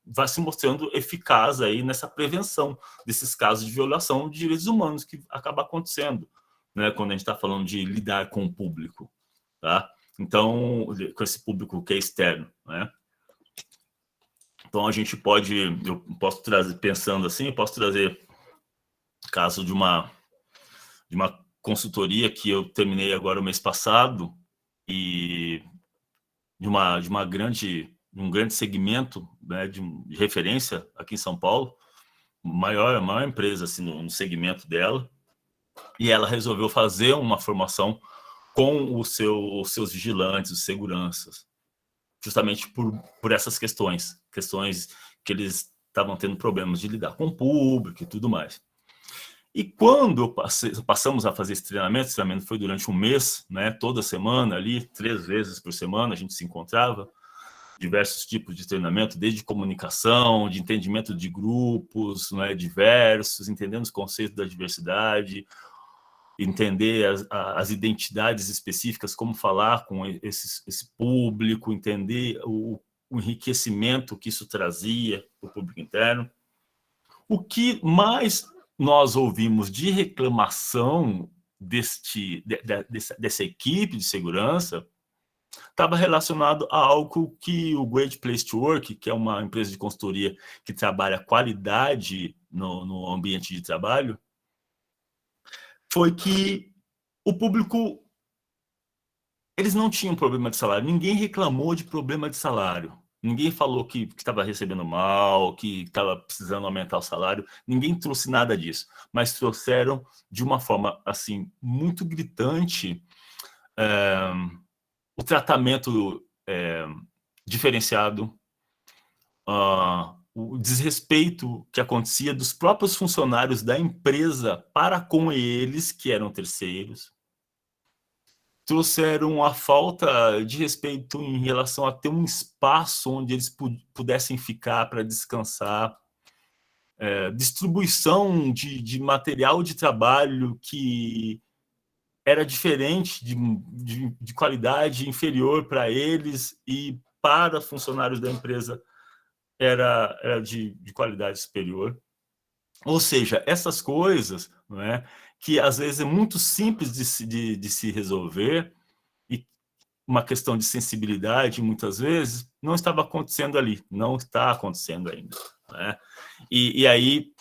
vai se mostrando eficaz aí nessa prevenção desses casos de violação de direitos humanos que acaba acontecendo, né, quando a gente está falando de lidar com o público, tá? Então, com esse público que é externo, né? Então, eu posso trazer, pensando assim, eu posso trazer caso de uma consultoria que eu terminei agora o mês passado e de um grande segmento, né, de referência aqui em São Paulo, a maior empresa assim, no segmento dela, e ela resolveu fazer uma formação com os seus vigilantes, os seguranças, justamente por essas questões que eles estavam tendo problemas de lidar com o público e tudo mais. E quando passamos a fazer esse treinamento foi durante um mês, né, toda semana ali, 3 vezes por semana a gente se encontrava, diversos tipos de treinamento, desde comunicação, de entendimento de grupos, né, diversos, entendendo os conceitos da diversidade, entender as identidades específicas, como falar com esse público, entender o enriquecimento que isso trazia para o público interno. O que mais nós ouvimos de reclamação dessa equipe de segurança estava relacionado a algo que o Great Place to Work, que é uma empresa de consultoria que trabalha qualidade no ambiente de trabalho, foi que o público, eles não tinham problema de salário, ninguém reclamou de problema de salário, ninguém falou que estava recebendo mal, que estava precisando aumentar o salário, ninguém trouxe nada disso, mas trouxeram de uma forma assim muito gritante o tratamento diferenciado, o desrespeito que acontecia dos próprios funcionários da empresa para com eles, que eram terceiros, trouxeram a falta de respeito em relação a ter um espaço onde eles pudessem ficar para descansar, distribuição de material de trabalho que era diferente, de qualidade inferior para eles, e para funcionários da empresa era de qualidade superior. Ou seja, essas coisas, não é, que às vezes é muito simples de se resolver, e uma questão de sensibilidade, muitas vezes, não estava acontecendo ali, não está acontecendo ainda, né? E aí,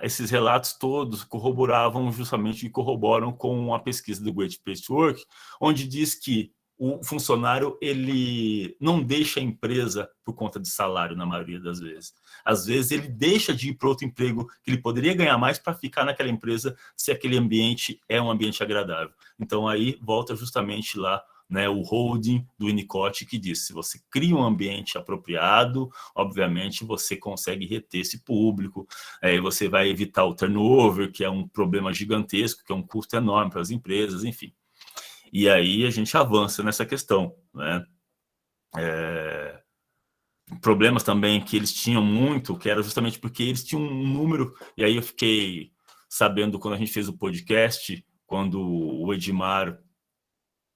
esses relatos todos corroboravam justamente e corroboram com a pesquisa do Great Place to Work, onde diz que o funcionário ele não deixa a empresa por conta de salário, na maioria das vezes. Às vezes ele deixa de ir para outro emprego que ele poderia ganhar mais para ficar naquela empresa, se aquele ambiente é um ambiente agradável. Então aí volta justamente lá, né, o holding do Winnicott, que diz: se você cria um ambiente apropriado, obviamente você consegue reter esse público, você vai evitar o turnover, que é um problema gigantesco, que é um custo enorme para as empresas, enfim. E aí a gente avança nessa questão, né? Problemas também que eles tinham muito, que era justamente porque eles tinham um número, e aí eu fiquei sabendo quando a gente fez o podcast, quando o Edmar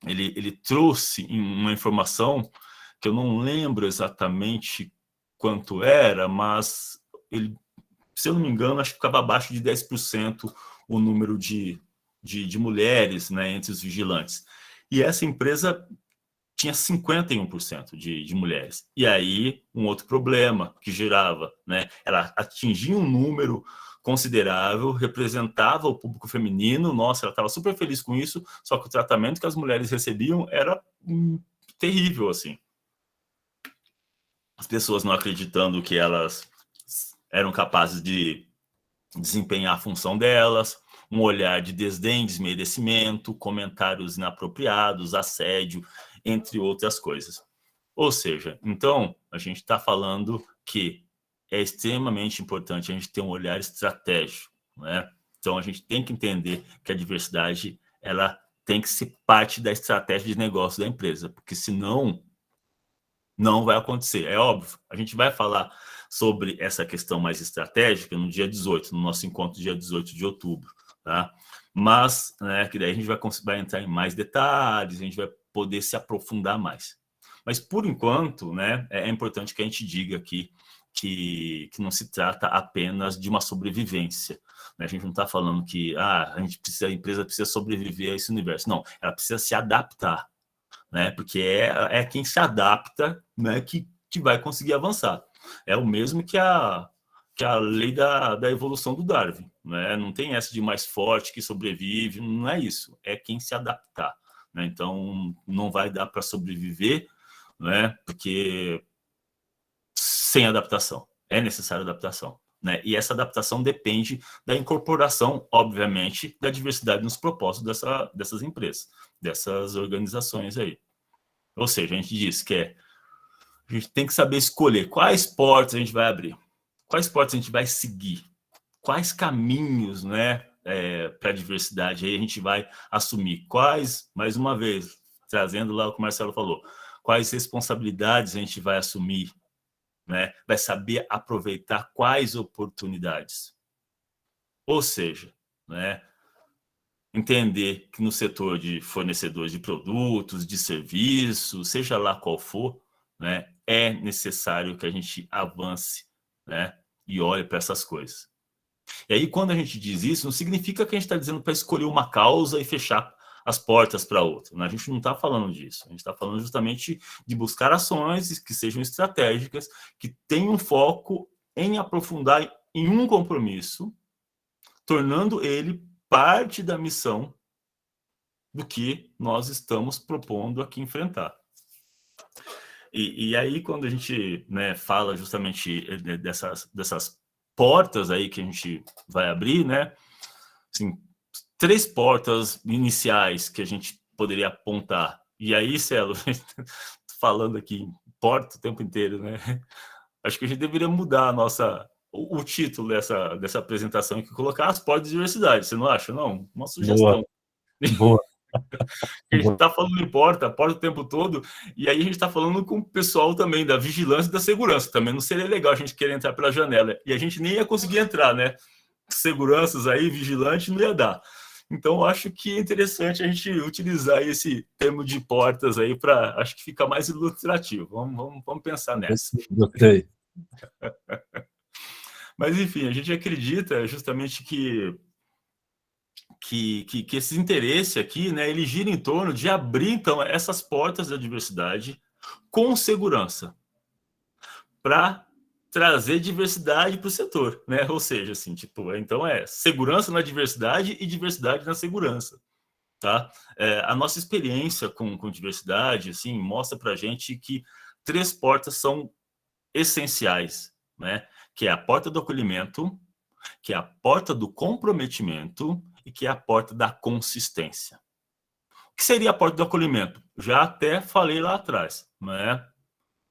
ele trouxe uma informação que eu não lembro exatamente quanto era, mas ele, se eu não me engano, acho que ficava abaixo de 10% o número de mulheres, né, entre os vigilantes. E essa empresa tinha 51% de mulheres. E aí, um outro problema que gerava, né, ela atingia um número considerável, representava o público feminino, nossa, ela estava super feliz com isso, só que o tratamento que as mulheres recebiam era terrível, assim. As pessoas não acreditando que elas eram capazes de desempenhar a função delas, um olhar de desdém, desmerecimento, comentários inapropriados, assédio, entre outras coisas. Ou seja, então, a gente está falando que é extremamente importante a gente ter um olhar estratégico, né? Então, a gente tem que entender que a diversidade ela tem que ser parte da estratégia de negócio da empresa, porque senão não vai acontecer. É óbvio, a gente vai falar sobre essa questão mais estratégica no dia 18, no nosso encontro dia 18 de outubro, tá? Mas, né, que daí a gente vai entrar em mais detalhes, a gente vai poder se aprofundar mais. Mas, por enquanto, né, é importante que a gente diga aqui que não se trata apenas de uma sobrevivência. Né? A gente não está falando que a empresa precisa sobreviver a esse universo. Não, ela precisa se adaptar, né? Porque é quem se adapta, né, que vai conseguir avançar. É o mesmo que a lei da evolução do Darwin. Né? Não tem essa de mais forte que sobrevive, não é isso. É quem se adaptar. Né? Então, não vai dar para sobreviver, né? Porque sem adaptação. É necessária adaptação. Né? E essa adaptação depende da incorporação, obviamente, da diversidade nos propósitos dessas empresas, dessas organizações aí. Ou seja, a gente diz que a gente tem que saber escolher quais portas a gente vai abrir, quais portas a gente vai seguir, quais caminhos, né, para a diversidade aí a gente vai assumir, quais, mais uma vez, trazendo lá o que o Marcelo falou, quais responsabilidades a gente vai assumir, né? Vai saber aproveitar quais oportunidades. Ou seja, né, entender que no setor de fornecedores de produtos, de serviços, seja lá qual for, né, é necessário que a gente avance, né, e olhe para essas coisas. E aí, quando a gente diz isso, não significa que a gente está dizendo para escolher uma causa e fechar as portas para outra. Né? A gente não está falando disso. A gente está falando justamente de buscar ações que sejam estratégicas, que tenham foco em aprofundar em um compromisso, tornando ele parte da missão do que nós estamos propondo aqui enfrentar. E aí, quando a gente, né, fala justamente dessas portas aí que a gente vai abrir, né, assim, 3 portas iniciais que a gente poderia apontar. E aí, Celo, falando aqui porta o tempo inteiro, né? Acho que a gente deveria mudar o título dessa apresentação e colocar as portas de diversidade. Você não acha? Não? Uma sugestão. Boa. A gente está falando em porta o tempo todo, e aí a gente está falando com o pessoal também da vigilância e da segurança. Também não seria legal a gente querer entrar pela janela. E a gente nem ia conseguir entrar, né? Seguranças aí, vigilante, não ia dar. Então, acho que é interessante a gente utilizar esse termo de portas aí para, acho que fica mais ilustrativo. Vamos pensar nessa. Gostei. Mas, enfim, a gente acredita justamente que esse interesse aqui, né, ele gira em torno de abrir, então, essas portas da diversidade com segurança para trazer diversidade para o setor, né? Ou seja, assim, tipo, então segurança na diversidade e diversidade na segurança, tá? A nossa experiência com diversidade, assim, mostra para a gente que 3 portas são essenciais, né? Que é a porta do acolhimento, que é a porta do comprometimento e que é a porta da consistência. O que seria a porta do acolhimento? Já até falei lá atrás, né?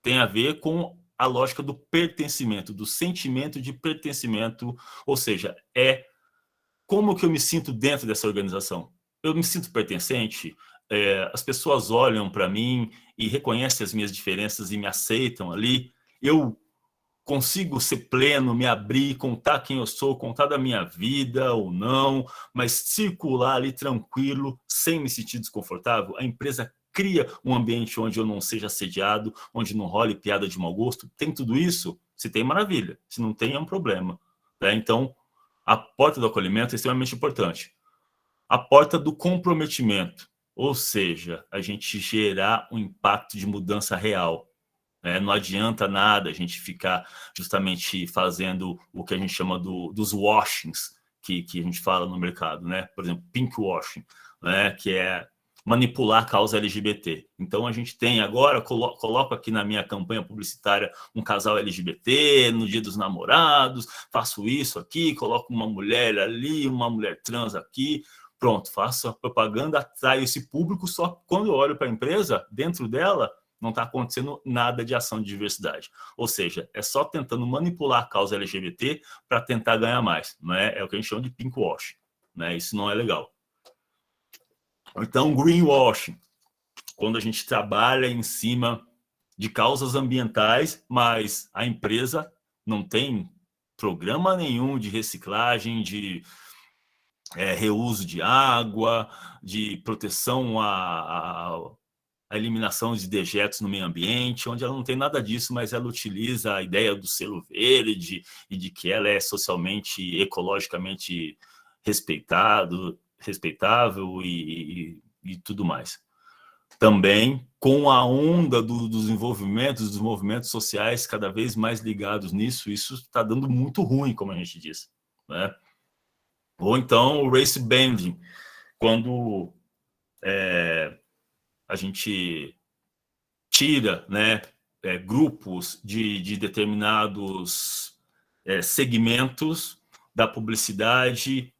Tem a ver com a lógica do pertencimento, do sentimento de pertencimento, ou seja, como que eu me sinto dentro dessa organização. Eu me sinto pertencente, as pessoas olham para mim e reconhecem as minhas diferenças e me aceitam ali, eu consigo ser pleno, me abrir, contar quem eu sou, contar da minha vida ou não, mas circular ali tranquilo, sem me sentir desconfortável. A empresa cria um ambiente onde eu não seja assediado, onde não role piada de mau gosto. Tem tudo isso? Se tem, maravilha. Se não tem, é um problema. Né? Então, a porta do acolhimento é extremamente importante. A porta do comprometimento, ou seja, a gente gerar um impacto de mudança real. Não adianta nada a gente ficar justamente fazendo o que a gente chama dos washings, que a gente fala no mercado, né? Por exemplo, pink washing, né? Que é manipular a causa LGBT. Então, a gente tem agora, coloco aqui na minha campanha publicitária um casal LGBT, no Dia dos Namorados, faço isso aqui, coloco uma mulher ali, uma mulher trans aqui, pronto, faço a propaganda, atraio esse público, só que quando eu olho para a empresa, dentro dela, não está acontecendo nada de ação de diversidade. Ou seja, é só tentando manipular a causa LGBT para tentar ganhar mais. Não é? É o que a gente chama de pinkwashing. Né? Isso não é legal. Então, greenwashing, quando a gente trabalha em cima de causas ambientais, mas a empresa não tem programa nenhum de reciclagem, de reuso de água, de proteção a eliminação de dejetos no meio ambiente, onde ela não tem nada disso, mas ela utiliza a ideia do selo verde e de que ela é socialmente, ecologicamente respeitável e tudo mais. Também com a onda dos envolvimentos, dos movimentos sociais cada vez mais ligados nisso, isso está dando muito ruim, como a gente diz, né? Ou então o race bending, quando a gente tira, né, grupos de determinados segmentos da publicidade,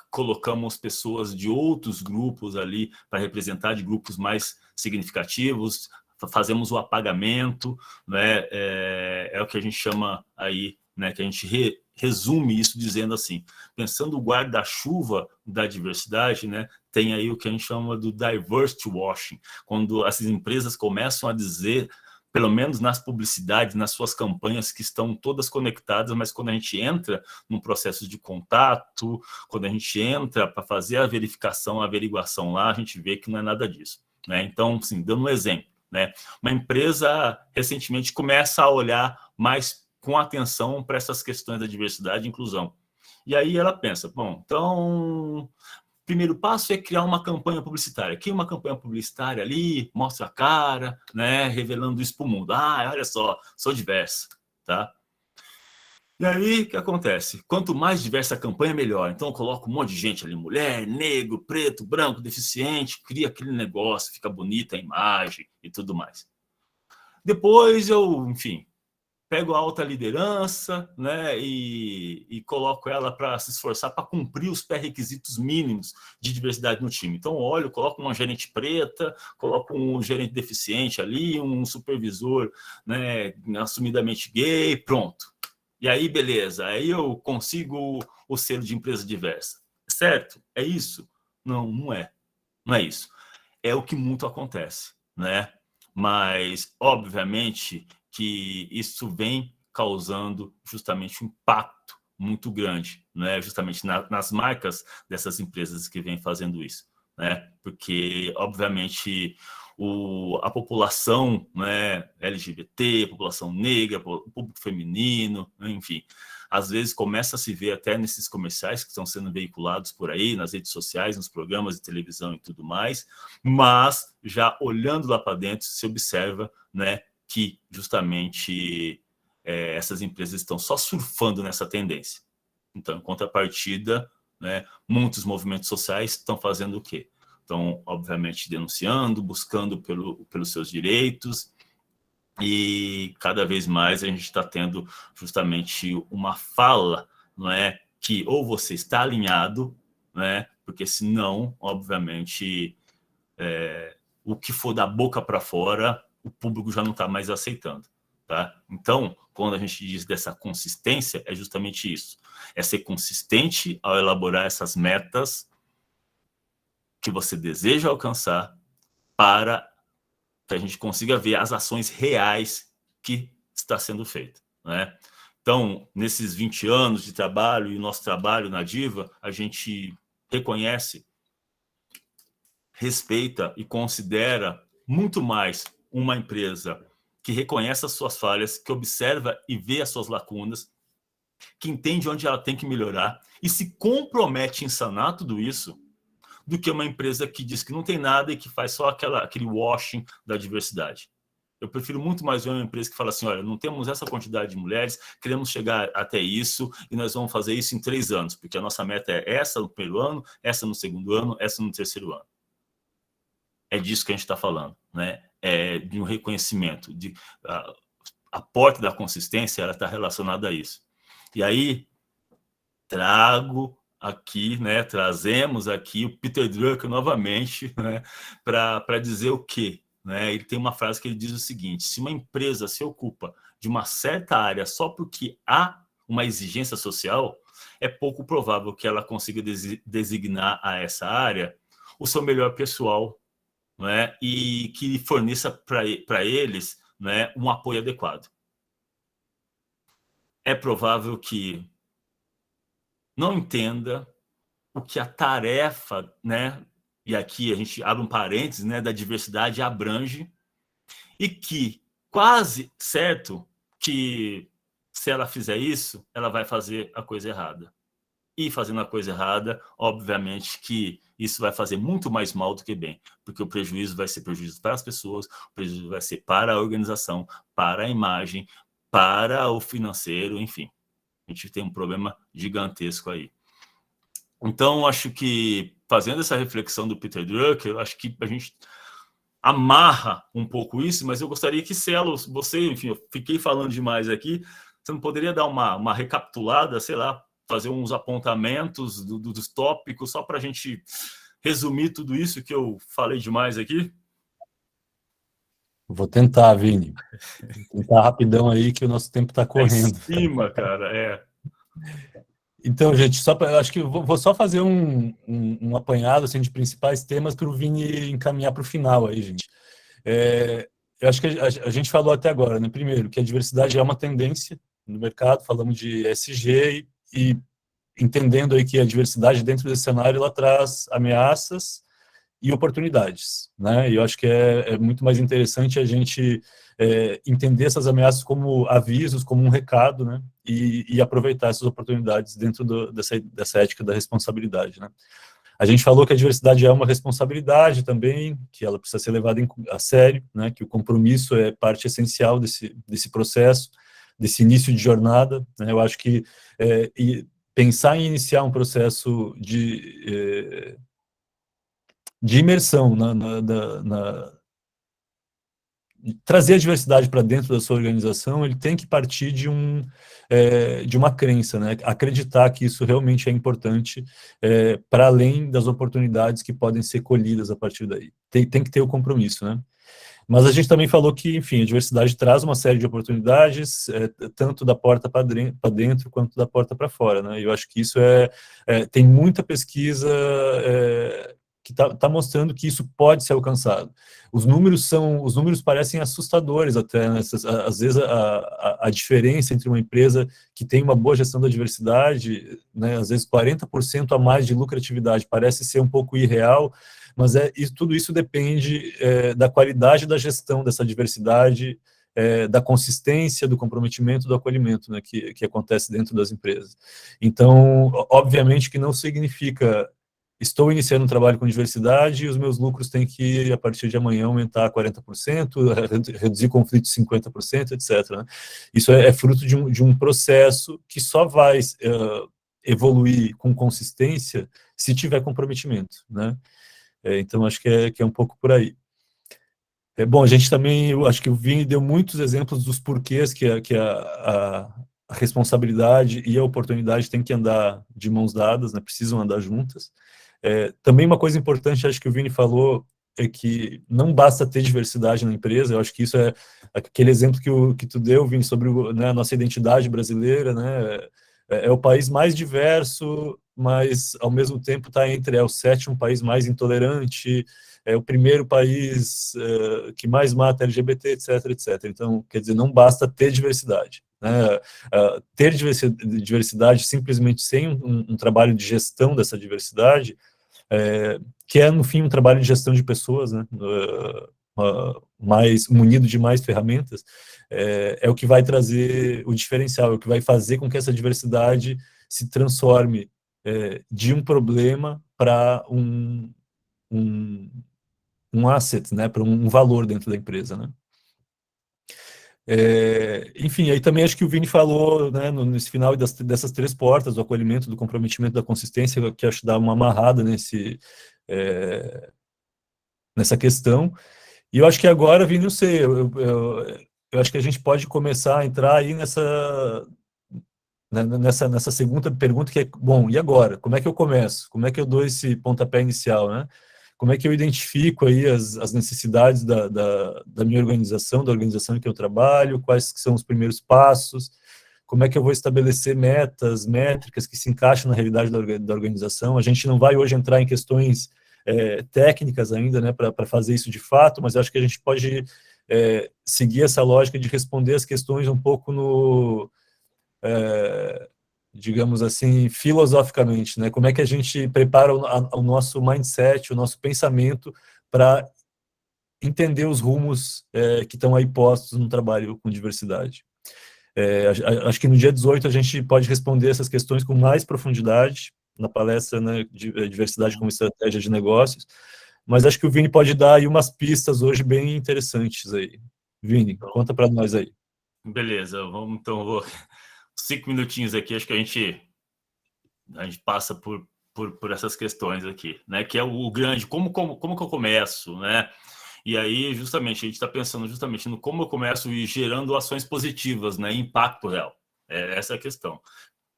colocamos pessoas de outros grupos ali para representar, de grupos mais significativos, fazemos o apagamento, né, é o que a gente chama aí, né, que a gente resume isso dizendo assim, pensando o guarda-chuva da diversidade, né, tem aí o que a gente chama do diversity washing, quando essas empresas começam a dizer, pelo menos nas publicidades, nas suas campanhas, que estão todas conectadas, mas quando a gente entra num processo de contato, quando a gente entra para fazer a verificação, a averiguação lá, a gente vê que não é nada disso. Né? Então, assim, dando um exemplo, né? Uma empresa recentemente começa a olhar mais com atenção para essas questões da diversidade e inclusão. E aí ela pensa, bom, então, primeiro passo é criar uma campanha publicitária. Aqui uma campanha publicitária ali, mostra a cara, né, revelando isso para o mundo. Ah, olha só, sou diversa, tá? E aí, o que acontece? Quanto mais diversa a campanha, melhor. Então, eu coloco um monte de gente ali, mulher, negro, preto, branco, deficiente, cria aquele negócio, fica bonita a imagem e tudo mais. Depois eu, enfim, pego a alta liderança, né, e coloco ela para se esforçar para cumprir os pré-requisitos mínimos de diversidade no time. Então, olho, coloco uma gerente preta, coloco um gerente deficiente ali, um supervisor, né, assumidamente gay, pronto. E aí, beleza, aí eu consigo o selo de empresa diversa. Certo? É isso? Não, não é. Não é isso. É o que muito acontece, né? Mas, obviamente, que isso vem causando justamente um impacto muito grande, né? Justamente nas marcas dessas empresas que vêm fazendo isso, né? Porque, obviamente, a população, né, LGBT, a população negra, o público feminino, enfim, às vezes começa a se ver até nesses comerciais que estão sendo veiculados por aí, nas redes sociais, nos programas de televisão e tudo mais, mas já olhando lá para dentro, se observa, né, que justamente essas empresas estão só surfando nessa tendência. Então, em contrapartida, né, muitos movimentos sociais estão fazendo o quê? Estão, obviamente, denunciando, buscando pelos seus direitos, e cada vez mais a gente está tendo justamente uma fala, não é, que ou você está alinhado, né, porque senão, obviamente, o que for da boca para fora, o público já não está mais aceitando. Tá? Então, quando a gente diz dessa consistência, é justamente isso. É ser consistente ao elaborar essas metas que você deseja alcançar para que a gente consiga ver as ações reais que está sendo feita, né? Então, nesses 20 anos de trabalho e nosso trabalho na Diva, a gente reconhece, respeita e considera muito mais uma empresa que reconhece as suas falhas, que observa e vê as suas lacunas, que entende onde ela tem que melhorar e se compromete em sanar tudo isso, do que uma empresa que diz que não tem nada e que faz só aquele washing da diversidade. Eu prefiro muito mais ver uma empresa que fala assim, olha, não temos essa quantidade de mulheres, queremos chegar até isso e nós vamos fazer isso em 3 anos, porque a nossa meta é essa no primeiro ano, essa no segundo ano, essa no terceiro ano. é disso que a gente está falando, né? É de um reconhecimento, a porta da consistência, ela está relacionada a isso. E aí, trazemos aqui o Peter Drucker novamente, né, para dizer o quê? Né? Ele tem uma frase que ele diz o seguinte: se uma empresa se ocupa de uma certa área só porque há uma exigência social, é pouco provável que ela consiga designar a essa área o seu melhor pessoal, né, e que forneça para eles, né, um apoio adequado. É provável que não entenda o que a tarefa, né, e aqui a gente abre um parênteses, né, da diversidade abrange, e que quase certo que se ela fizer isso, ela vai fazer a coisa errada. E fazendo a coisa errada, obviamente que isso vai fazer muito mais mal do que bem, porque o prejuízo vai ser prejuízo para as pessoas, o prejuízo vai ser para a organização, para a imagem, para o financeiro, enfim. A gente tem um problema gigantesco aí. Então, acho que, fazendo essa reflexão do Peter Drucker, acho que a gente amarra um pouco isso, mas eu gostaria que, Celo, você, enfim, eu fiquei falando demais aqui, você não poderia dar uma recapitulada, sei lá, fazer uns apontamentos dos tópicos, só para a gente resumir tudo isso que eu falei demais aqui? Vou tentar, Vini. Vou tentar rapidão aí, que o nosso tempo está correndo. Em cima, cara, Então, gente, acho que vou só fazer um apanhado assim, de principais temas para o Vini encaminhar para o final aí, gente. Eu acho que a gente falou até agora, né? Primeiro, que a diversidade é uma tendência no mercado, falamos de ESG e entendendo aí que a diversidade dentro desse cenário ela traz ameaças e oportunidades, né? E eu acho que é muito mais interessante a gente entender essas ameaças como avisos, como um recado, né? E aproveitar essas oportunidades dentro dessa ética da responsabilidade, né? A gente falou que a diversidade é uma responsabilidade também, que ela precisa ser levada a sério, né? Que o compromisso é parte essencial desse processo, desse início de jornada, né? Eu acho que pensar em iniciar um processo de imersão trazer a diversidade para dentro da sua organização, ele tem que partir de uma crença, né? Acreditar que isso realmente é importante para além das oportunidades que podem ser colhidas a partir daí. Tem que ter o compromisso, né? Mas a gente também falou que, enfim, a diversidade traz uma série de oportunidades, tanto da porta para dentro quanto da porta para fora, né? E eu acho que isso tem muita pesquisa que está mostrando que isso pode ser alcançado. Os números parecem assustadores até, né? Às vezes a diferença entre uma empresa que tem uma boa gestão da diversidade, né, às vezes 40% a mais de lucratividade, parece ser um pouco irreal, mas tudo isso depende da qualidade da gestão dessa diversidade, da consistência, do comprometimento, do acolhimento, né, que acontece dentro das empresas. Então, obviamente que não significa estou iniciando um trabalho com diversidade e os meus lucros têm que, a partir de amanhã, aumentar 40%, reduzir conflitos 50%, etc. Né? Isso é fruto de um processo que só vai evoluir com consistência se tiver comprometimento, né? Então, acho que é um pouco por aí. Bom, a gente também, eu acho que o Vini deu muitos exemplos dos porquês que a responsabilidade e a oportunidade têm que andar de mãos dadas, né? Precisam andar juntas. Também uma coisa importante, acho que o Vini falou, é que não basta ter diversidade na empresa. Eu acho que isso é aquele exemplo que tu deu, Vini, sobre né, a nossa identidade brasileira, né? É o país mais diverso, mas ao mesmo tempo está é o 7º país mais intolerante, é o primeiro país que mais mata LGBT, etc, etc. Então, quer dizer, não basta ter diversidade. Né? Ter diversidade simplesmente sem um trabalho de gestão dessa diversidade, que é, no fim, um trabalho de gestão de pessoas, né? Mais munido de mais ferramentas, é o que vai trazer o diferencial, é o que vai fazer com que essa diversidade se transforme de um problema para um asset, né? Para um valor dentro da empresa, né? Enfim, aí também acho que o Vini falou, né, nesse final dessas 3 portas, do acolhimento, do comprometimento, da consistência, que acho que dá uma amarrada nessa questão. E eu acho que agora, Vini, não sei, eu acho que a gente pode começar a entrar aí nessa segunda pergunta, que é, bom, e agora? Como é que eu começo? Como é que eu dou esse pontapé inicial, né? Como é que eu identifico aí as necessidades da minha organização, da organização em que eu trabalho, quais que são os primeiros passos, como é que eu vou estabelecer metas, métricas que se encaixam na realidade da organização. A gente não vai hoje entrar em questões técnicas ainda, né, para fazer isso de fato, mas acho que a gente pode seguir essa lógica de responder as questões um pouco digamos assim, filosoficamente, né? Como é que a gente prepara o nosso mindset, o nosso pensamento para entender os rumos que estão aí postos no trabalho com diversidade. Acho que no dia 18 a gente pode responder essas questões com mais profundidade na palestra, né, diversidade como estratégia de negócios, mas acho que o Vini pode dar aí umas pistas hoje bem interessantes aí. Vini, conta para nós aí. Beleza, vamos então, 5 minutinhos aqui, acho que a gente passa por essas questões aqui, né? Que é o grande, como que eu começo, né? E aí, justamente, a gente está pensando justamente no como eu começo e gerando ações positivas, né? Impacto real. Essa é a questão.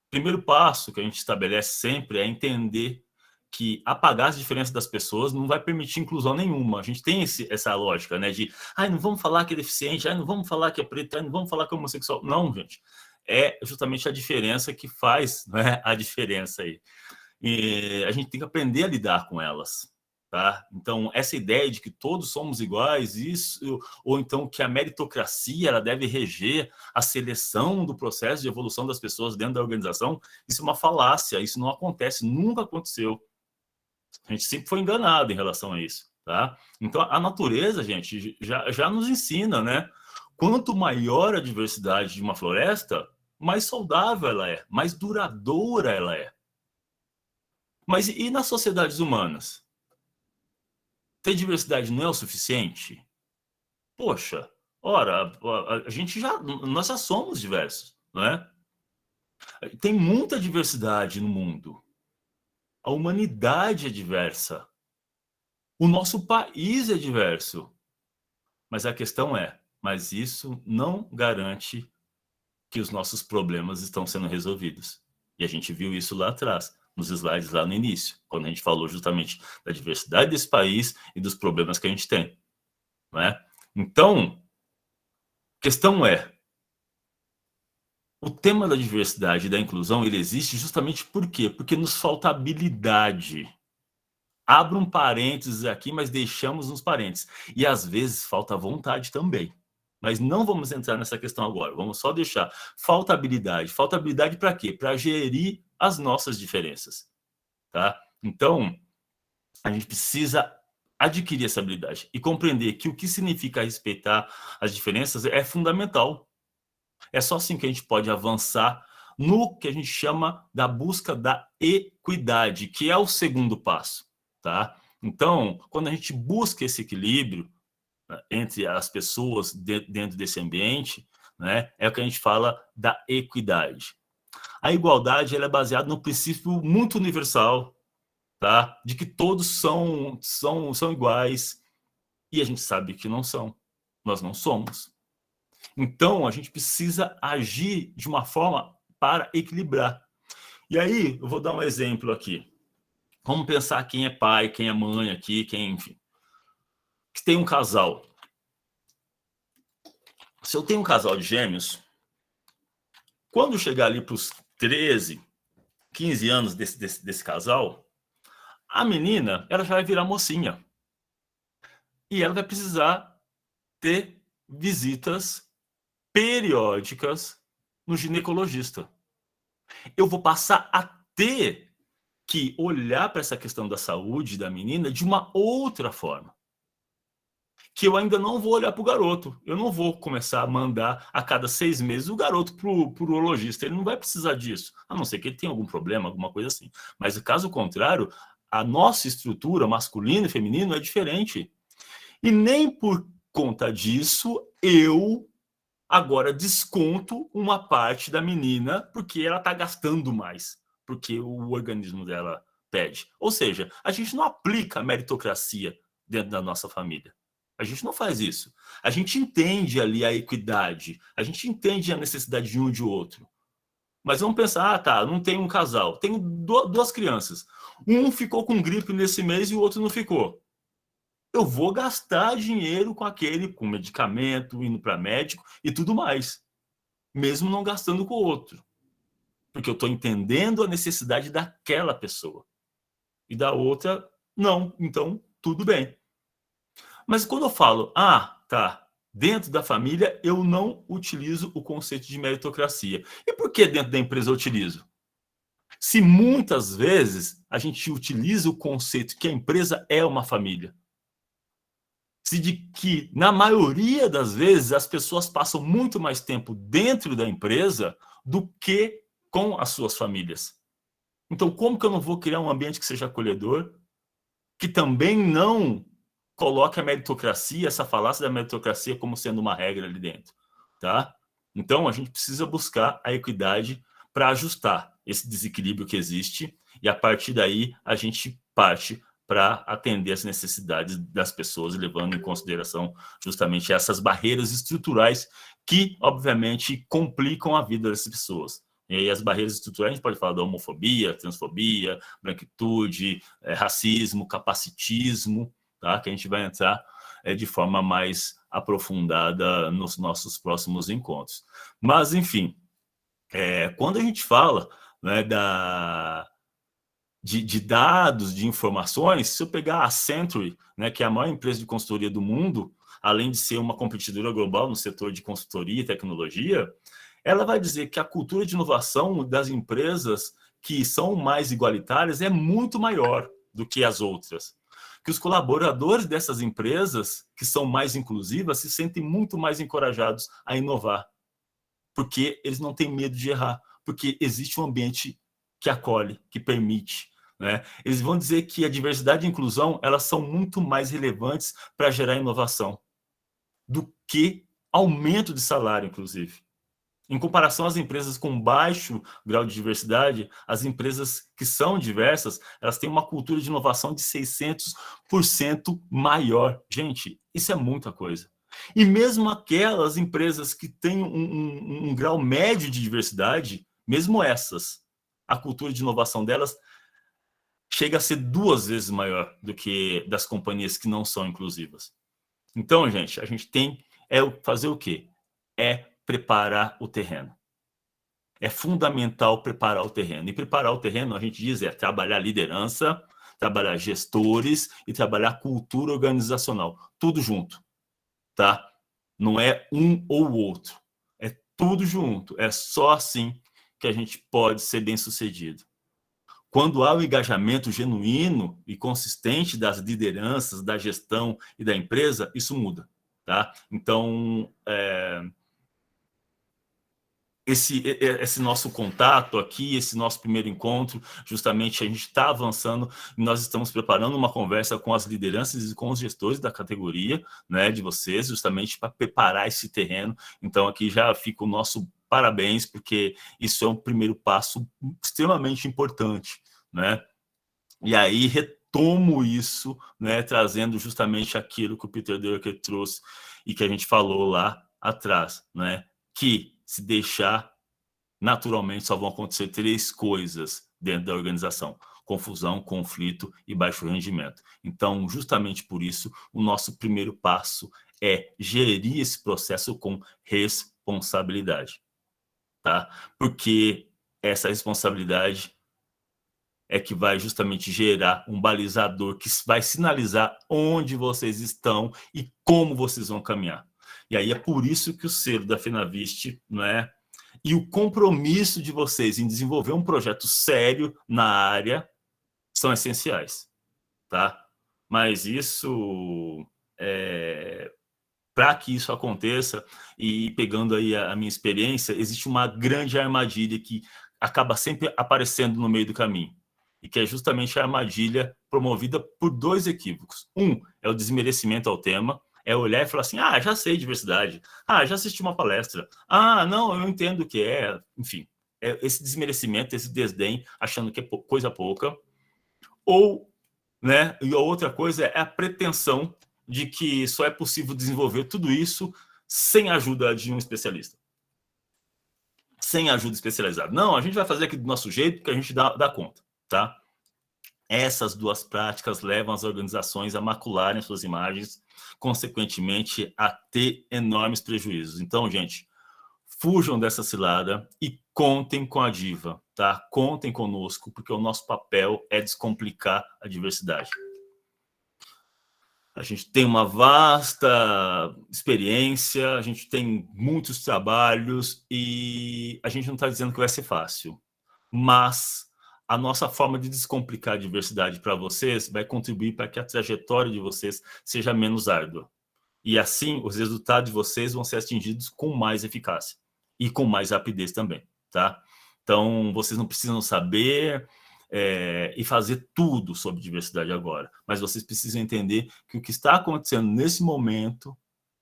Primeiro passo que a gente estabelece sempre é entender que apagar as diferenças das pessoas não vai permitir inclusão nenhuma. A gente tem essa lógica, né? De, não vamos falar que é deficiente, não vamos falar que é preto, não vamos falar que é homossexual. Não, gente. É justamente a diferença que faz, né, a diferença aí. E a gente tem que aprender a lidar com elas, tá? Então, essa ideia de que todos somos iguais, isso, ou então que a meritocracia ela deve reger a seleção do processo de evolução das pessoas dentro da organização, isso é uma falácia, isso não acontece, nunca aconteceu. A gente sempre foi enganado em relação a isso, tá? Então, a natureza, gente, já nos ensina, né? Quanto maior a diversidade de uma floresta, mais saudável ela é, mais duradoura ela é. Mas e nas sociedades humanas? Ter diversidade não é o suficiente? Poxa, ora, nós já somos diversos, não é? Tem muita diversidade no mundo. A humanidade é diversa. O nosso país é diverso. Mas a questão é, mas isso não garante que os nossos problemas estão sendo resolvidos. E a gente viu isso lá atrás, nos slides lá no início, quando a gente falou justamente da diversidade desse país e dos problemas que a gente tem. Não é? Então, a questão é, o tema da diversidade e da inclusão, ele existe justamente por quê? Porque nos falta habilidade. Abra um parênteses aqui, mas deixamos uns parênteses. E às vezes falta vontade também. Mas não vamos entrar nessa questão agora, vamos só deixar. Falta habilidade. Falta habilidade para quê? Para gerir as nossas diferenças. Tá? Então, a gente precisa adquirir essa habilidade e compreender que o que significa respeitar as diferenças é fundamental. É só assim que a gente pode avançar no que a gente chama da busca da equidade, que é o segundo passo. Tá? Então, quando a gente busca esse equilíbrio entre as pessoas dentro desse ambiente, né, é o que a gente fala da equidade. A igualdade ela é baseada no princípio muito universal, tá? De que todos são iguais, e a gente sabe que não são. Nós não somos. Então, a gente precisa agir de uma forma para equilibrar. E aí, eu vou dar um exemplo aqui. Vamos pensar quem é pai, quem é mãe aqui, enfim. Que tem um casal. Se eu tenho um casal de gêmeos, quando chegar ali para os 13, 15 anos desse casal, a menina ela já vai virar mocinha. E ela vai precisar ter visitas periódicas no ginecologista. Eu vou passar a ter que olhar para essa questão da saúde da menina de uma outra forma. Que eu ainda não vou olhar para o garoto. Eu não vou começar a mandar a cada 6 meses o garoto para o urologista. Ele não vai precisar disso, a não ser que ele tenha algum problema, alguma coisa assim. Mas, caso contrário, a nossa estrutura masculino e feminino é diferente. E nem por conta disso, eu agora desconto uma parte da menina porque ela está gastando mais, porque o organismo dela pede. Ou seja, a gente não aplica a meritocracia dentro da nossa família. A gente não faz isso. A gente entende ali a equidade, a gente entende a necessidade de um e de outro. Mas vamos pensar, tá, não tem um casal, tem duas crianças. Um ficou com gripe nesse mês e o outro não ficou. Eu vou gastar dinheiro com aquele, com medicamento, indo para médico e tudo mais, mesmo não gastando com o outro. Porque eu estou entendendo a necessidade daquela pessoa. E da outra, não. Então, tudo bem. Mas quando eu falo, tá, dentro da família, eu não utilizo o conceito de meritocracia. E por que dentro da empresa eu utilizo? Se muitas vezes a gente utiliza o conceito que a empresa é uma família. Se de que, na maioria das vezes, as pessoas passam muito mais tempo dentro da empresa do que com as suas famílias. Então, como que eu não vou criar um ambiente que seja acolhedor, que também não coloque a meritocracia, essa falácia da meritocracia como sendo uma regra ali dentro, tá? Então, a gente precisa buscar a equidade para ajustar esse desequilíbrio que existe e, a partir daí, a gente parte para atender as necessidades das pessoas, levando em consideração justamente essas barreiras estruturais que, obviamente, complicam a vida dessas pessoas. E aí as barreiras estruturais, a gente pode falar da homofobia, transfobia, branquitude, racismo, capacitismo, tá? Que a gente vai entrar de forma mais aprofundada nos nossos próximos encontros. Mas, enfim, quando a gente fala, né, de dados, de informações, se eu pegar a Accenture, né, que é a maior empresa de consultoria do mundo, além de ser uma competidora global no setor de consultoria e tecnologia, ela vai dizer que a cultura de inovação das empresas que são mais igualitárias é muito maior do que as outras. Que os colaboradores dessas empresas, que são mais inclusivas, se sentem muito mais encorajados a inovar, porque eles não têm medo de errar, porque existe um ambiente que acolhe, que permite, né? Eles vão dizer que a diversidade e a inclusão, elas são muito mais relevantes para gerar inovação do que aumento de salário, inclusive. Em comparação às empresas com baixo grau de diversidade, as empresas que são diversas, elas têm uma cultura de inovação de 600% maior. Gente, isso é muita coisa. E mesmo aquelas empresas que têm um grau médio de diversidade, mesmo essas, a cultura de inovação delas chega a ser 2 vezes maior do que das companhias que não são inclusivas. Então, gente, a gente tem fazer o quê? Preparar o terreno. É fundamental preparar o terreno. E preparar o terreno, a gente diz, trabalhar liderança, trabalhar gestores e trabalhar cultura organizacional. Tudo junto, tá? Não é um ou o outro. É tudo junto. É só assim que a gente pode ser bem-sucedido. Quando há o engajamento genuíno e consistente das lideranças, da gestão e da empresa, isso muda, tá? Então, esse nosso contato aqui, esse nosso primeiro encontro, justamente a gente está avançando e nós estamos preparando uma conversa com as lideranças e com os gestores da categoria, né, de vocês, justamente para preparar esse terreno. Então, aqui já fica o nosso parabéns, porque isso é um primeiro passo extremamente importante, né? E aí retomo isso, né, trazendo justamente aquilo que o Peter Drucker trouxe e que a gente falou lá atrás, né? Que se deixar, naturalmente só vão acontecer 3 coisas dentro da organização: confusão, conflito e baixo rendimento. Então, justamente por isso, o nosso primeiro passo é gerir esse processo com responsabilidade, tá? Porque essa responsabilidade é que vai justamente gerar um balizador que vai sinalizar onde vocês estão e como vocês vão caminhar. E aí é por isso que o selo da Fenaviste, né, e o compromisso de vocês em desenvolver um projeto sério na área são essenciais, tá? Mas isso, para que isso aconteça, e pegando aí a minha experiência, existe uma grande armadilha que acaba sempre aparecendo no meio do caminho, e que é justamente a armadilha promovida por 2 equívocos. Um é o desmerecimento ao tema, é olhar e falar assim, já sei diversidade, já assisti uma palestra, não, eu entendo o que é, enfim, esse desmerecimento, esse desdém, achando que é coisa pouca, ou né? E a outra coisa é a pretensão de que só é possível desenvolver tudo isso sem a ajuda de um especialista. Sem ajuda especializada. Não, a gente vai fazer aqui do nosso jeito que a gente dá conta, tá? Essas duas práticas levam as organizações a macularem suas imagens, consequentemente a ter enormes prejuízos. Então, gente, fujam dessa cilada e contem com a Diva, tá? Contem conosco, porque o nosso papel é descomplicar a diversidade. A gente tem uma vasta experiência, a gente tem muitos trabalhos e a gente não está dizendo que vai ser fácil, mas a nossa forma de descomplicar a diversidade para vocês vai contribuir para que a trajetória de vocês seja menos árdua. E assim, os resultados de vocês vão ser atingidos com mais eficácia e com mais rapidez também, tá? Então, vocês não precisam saber e fazer tudo sobre diversidade agora, mas vocês precisam entender que o que está acontecendo nesse momento,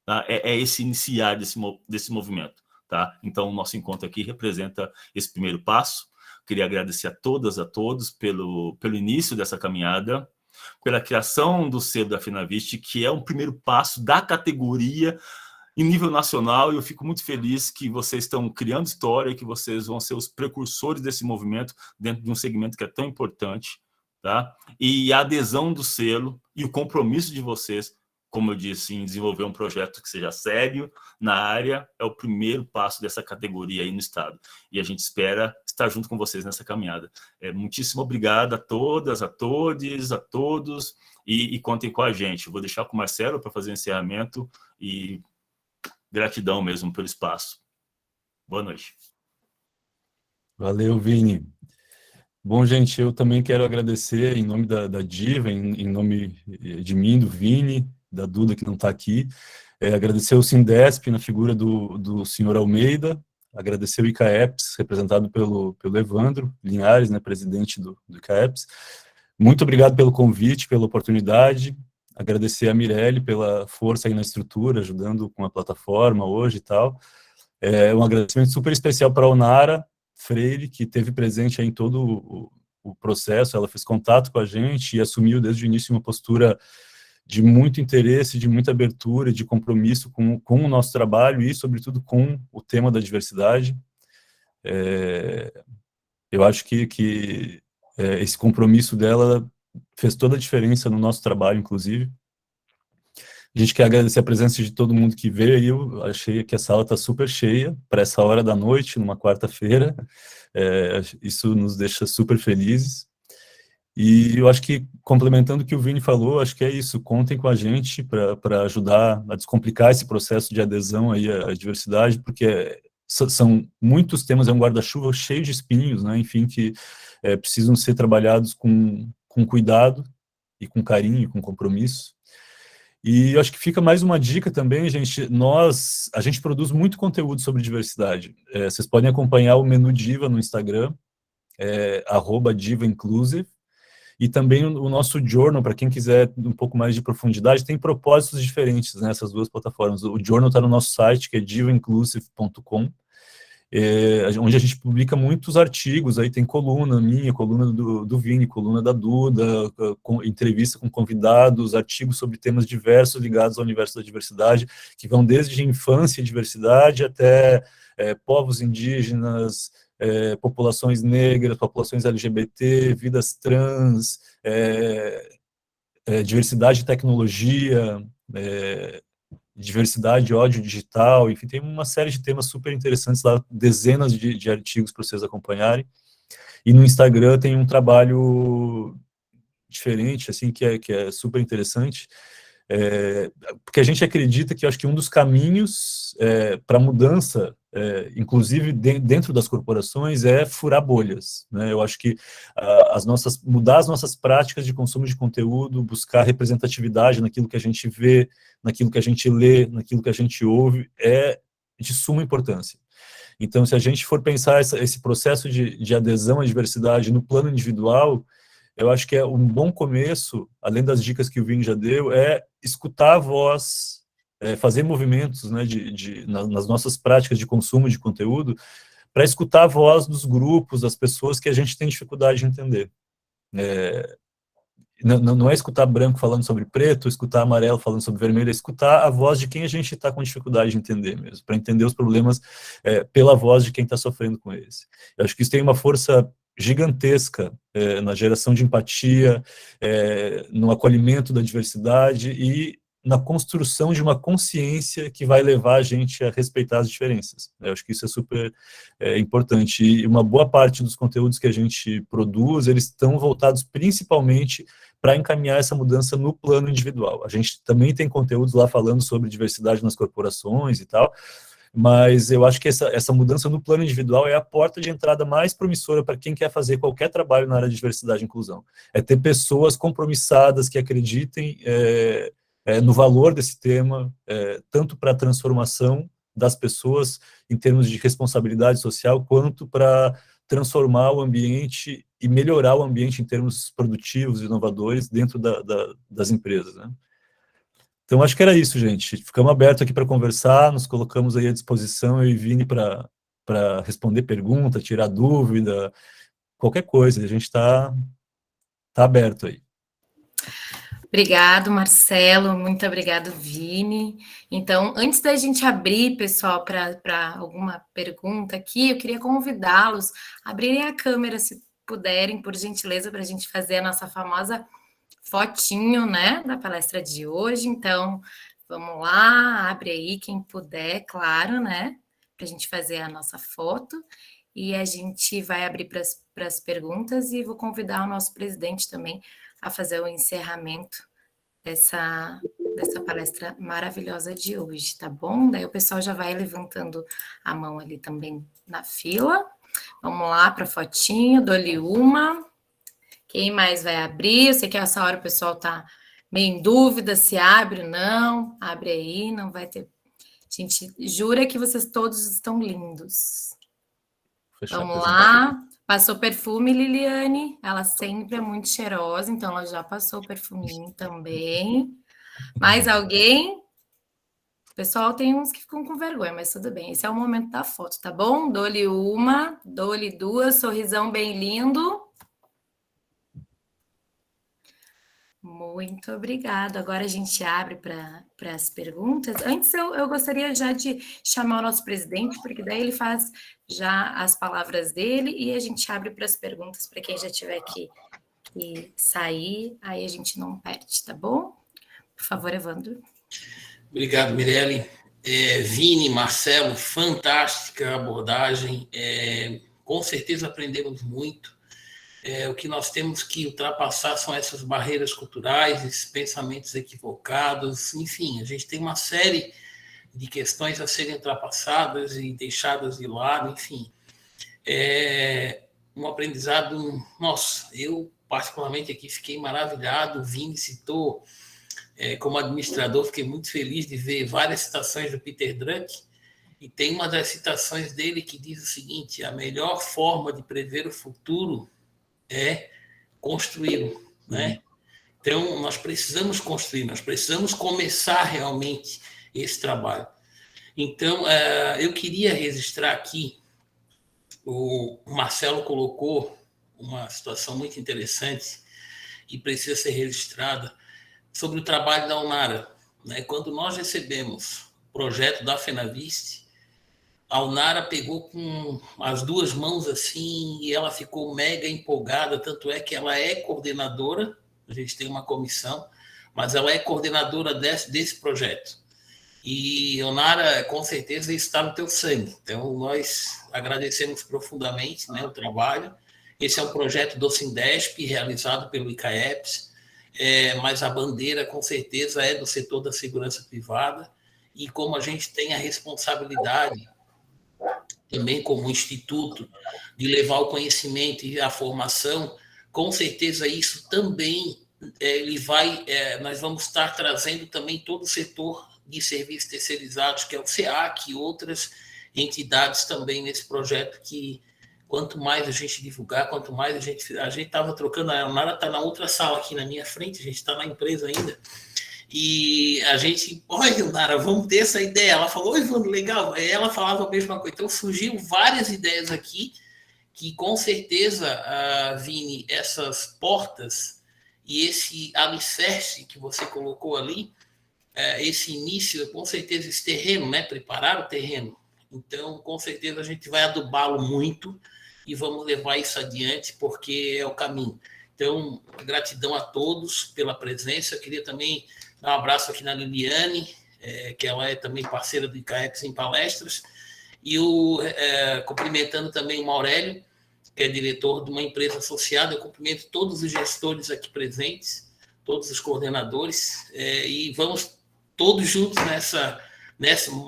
tá, é esse iniciar desse movimento, tá? Então, o nosso encontro aqui representa esse primeiro passo. Queria agradecer a todas, a todos pelo início dessa caminhada, pela criação do selo da Finavest, que é um primeiro passo da categoria em nível nacional, e eu fico muito feliz que vocês estão criando história, que vocês vão ser os precursores desse movimento dentro de um segmento que é tão importante, tá? E a adesão do selo e o compromisso de vocês, como eu disse, em desenvolver um projeto que seja sério na área, é o primeiro passo dessa categoria aí no Estado. E a gente espera estar junto com vocês nessa caminhada. Muitíssimo obrigado a todas, a todos, e contem com a gente. Eu vou deixar com o Marcelo para fazer o encerramento e gratidão mesmo pelo espaço. Boa noite. Valeu, Vini. Bom, gente, eu também quero agradecer em nome da Diva, em nome de mim, do Vini, da Duda, que não está aqui, agradecer o Sindesp, na figura do senhor Almeida, agradecer o ICAEPS, representado pelo Evandro Linhares, né, presidente do ICAEPS. Muito obrigado pelo convite, pela oportunidade. Agradecer a Mirelle pela força aí na estrutura, ajudando com a plataforma hoje e tal. Um agradecimento super especial para a Onara Freire, que esteve presente aí em todo o processo. Ela fez contato com a gente e assumiu desde o início uma postura de muito interesse, de muita abertura, de compromisso com o nosso trabalho e, sobretudo, com o tema da diversidade. Eu acho que esse compromisso dela fez toda a diferença no nosso trabalho, inclusive. A gente quer agradecer a presença de todo mundo que veio. Eu achei que a sala está super cheia para essa hora da noite, numa quarta-feira. Isso nos deixa super felizes. E eu acho que, complementando o que o Vini falou, acho que é isso. Contem com a gente para ajudar a descomplicar esse processo de adesão aí à diversidade, porque são muitos temas, é um guarda-chuva cheio de espinhos, né? Enfim, que precisam ser trabalhados com cuidado e com carinho, com compromisso. E eu acho que fica mais uma dica também, gente. A gente produz muito conteúdo sobre diversidade. Vocês podem acompanhar o Menu Diva no Instagram, @DivaInclusive, e também o nosso journal, para quem quiser um pouco mais de profundidade, tem propósitos diferentes nessas duas plataformas. O journal está no nosso site, que é divainclusive.com, onde a gente publica muitos artigos. Aí tem coluna minha, coluna do Vini, coluna da Duda, entrevista com convidados, artigos sobre temas diversos ligados ao universo da diversidade, que vão desde infância e diversidade até povos indígenas, populações negras, populações LGBT, vidas trans, diversidade e tecnologia, diversidade, ódio digital, enfim, tem uma série de temas super interessantes lá, dezenas de artigos para vocês acompanharem. E no Instagram tem um trabalho diferente, assim, que é super interessante, porque a gente acredita que, eu acho que um dos caminhos para mudança, inclusive dentro das corporações, é furar bolhas, né? Eu acho que mudar as nossas práticas de consumo de conteúdo, buscar representatividade naquilo que a gente vê, naquilo que a gente lê, naquilo que a gente ouve, é de suma importância. Então, se a gente for pensar esse processo de adesão à diversidade no plano individual, eu acho que é um bom começo, além das dicas que o Vini já deu, é escutar a voz, fazer movimentos, né, nas nossas práticas de consumo de conteúdo, para escutar a voz dos grupos, das pessoas que a gente tem dificuldade de entender. não é escutar branco falando sobre preto, escutar amarelo falando sobre vermelho, é escutar a voz de quem a gente está com dificuldade de entender mesmo, para entender os problemas pela voz de quem está sofrendo com eles. Eu acho que isso tem uma força gigantesca na geração de empatia, no acolhimento da diversidade e na construção de uma consciência que vai levar a gente a respeitar as diferenças. Eu acho que isso é super importante. E uma boa parte dos conteúdos que a gente produz, eles estão voltados principalmente para encaminhar essa mudança no plano individual. A gente também tem conteúdos lá falando sobre diversidade nas corporações e tal, mas eu acho que essa mudança no plano individual é a porta de entrada mais promissora para quem quer fazer qualquer trabalho na área de diversidade e inclusão. É ter pessoas compromissadas que acreditem no valor desse tema, tanto para a transformação das pessoas em termos de responsabilidade social, quanto para transformar o ambiente e melhorar o ambiente em termos produtivos e inovadores dentro das empresas, né? Então, acho que era isso, gente. Ficamos abertos aqui para conversar, nos colocamos aí à disposição, eu e Vini, para responder pergunta, tirar dúvida, qualquer coisa. A gente está aberto aí. Obrigado, Marcelo. Muito obrigado, Vini. Então, antes da gente abrir, pessoal, para alguma pergunta aqui, eu queria convidá-los a abrirem a câmera, se puderem, por gentileza, para a gente fazer a nossa famosa fotinho, né, da palestra de hoje. Então, vamos lá, abre aí quem puder, claro, né, para a gente fazer a nossa foto. E a gente vai abrir para as perguntas e vou convidar o nosso presidente também a fazer o encerramento dessa palestra maravilhosa de hoje, tá bom? Daí o pessoal já vai levantando a mão ali também na fila. Vamos lá para a fotinho, dou-lhe uma. Quem mais vai abrir? Eu sei que essa hora o pessoal está meio em dúvida se abre ou não. Abre aí, não vai ter... A gente jura que vocês todos estão lindos. Vamos lá. Passou perfume, Liliane. Ela sempre é muito cheirosa, então ela já passou o perfuminho também. Mais alguém? O pessoal tem uns que ficam com vergonha, mas tudo bem. Esse é o momento da foto, tá bom? Dou-lhe uma, dou-lhe duas. Sorrisão bem lindo. Muito obrigada. Agora a gente abre para as perguntas. Antes, eu gostaria já de chamar o nosso presidente, porque daí ele faz já as palavras dele e a gente abre para as perguntas para quem já tiver que sair, aí a gente não perde, tá bom? Por favor, Evandro. Obrigado, Mirelle. Vini, Marcelo, fantástica abordagem. Com certeza aprendemos muito. O que nós temos que ultrapassar são essas barreiras culturais, esses pensamentos equivocados, enfim, a gente tem uma série de questões a serem ultrapassadas e deixadas de lado, enfim. Um aprendizado, nossa, eu particularmente aqui fiquei maravilhado, o Vini citou, como administrador, fiquei muito feliz de ver várias citações do Peter Drucker, e tem uma das citações dele que diz o seguinte: a melhor forma de prever o futuro é construí-lo, né? Então, nós precisamos construir, nós precisamos começar realmente esse trabalho. Então, eu queria registrar aqui, o Marcelo colocou uma situação muito interessante e precisa ser registrada sobre o trabalho da Onara, né? Quando nós recebemos o projeto da Fenaviste, a Onara pegou com as duas mãos assim e ela ficou mega empolgada, tanto é que ela é coordenadora, a gente tem uma comissão, mas ela é coordenadora desse projeto. E, Onara, com certeza isso está no teu sangue. Então, nós agradecemos profundamente, né, o trabalho. Esse é um projeto do Sindesp, realizado pelo ICAEPS, mas a bandeira, com certeza, é do setor da segurança privada. E como a gente tem a responsabilidade também como instituto, de levar o conhecimento e a formação, com certeza isso também nós vamos estar trazendo também todo o setor de serviços terceirizados, que é o SEAC e outras entidades também nesse projeto, que quanto mais a gente divulgar, quanto mais a gente estava trocando, a Onara está na outra sala aqui na minha frente, a gente está na empresa ainda, e a gente, olha, Nara, vamos ter essa ideia. Ela falou, oi, Vando, legal. Ela falava a mesma coisa. Então, surgiram várias ideias aqui que, com certeza, Vini, essas portas, e esse alicerce que você colocou ali, esse início, com certeza, esse terreno, né? Preparar o terreno. Então, com certeza, a gente vai adubá-lo muito e vamos levar isso adiante, porque é o caminho. Então, gratidão a todos pela presença. Eu queria também dar um abraço aqui na Liliane, que ela é também parceira do ICAEPS em palestras, e cumprimentando também o Maurélio, que é diretor de uma empresa associada. Eu cumprimento todos os gestores aqui presentes, todos os coordenadores, e vamos todos juntos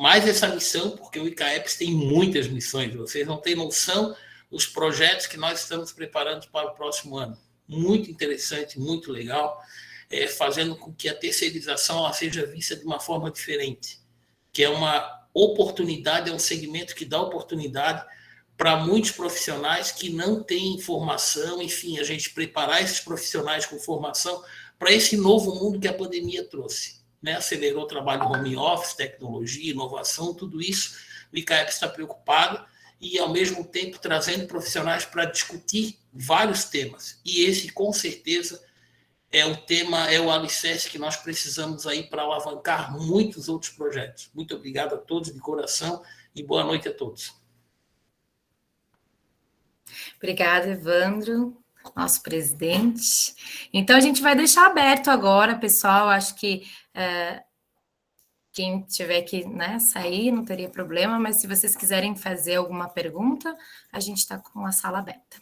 mais essa missão, porque o ICAEPS tem muitas missões. Vocês não têm noção dos projetos que nós estamos preparando para o próximo ano. Muito interessante, muito legal, fazendo com que a terceirização ela seja vista de uma forma diferente, que é uma oportunidade, é um segmento que dá oportunidade para muitos profissionais que não têm formação, enfim, a gente preparar esses profissionais com formação para esse novo mundo que a pandemia trouxe. Né? Acelerou o trabalho home office, tecnologia, inovação, tudo isso. O ICAEPS está preocupado e, ao mesmo tempo, trazendo profissionais para discutir vários temas. E esse, com certeza, é o tema, é o alicerce que nós precisamos aí para alavancar muitos outros projetos. Muito obrigado a todos de coração e boa noite a todos. Obrigada, Evandro, nosso presidente. Então, a gente vai deixar aberto agora, pessoal. Acho que quem tiver que sair não teria problema, mas se vocês quiserem fazer alguma pergunta, a gente está com a sala aberta.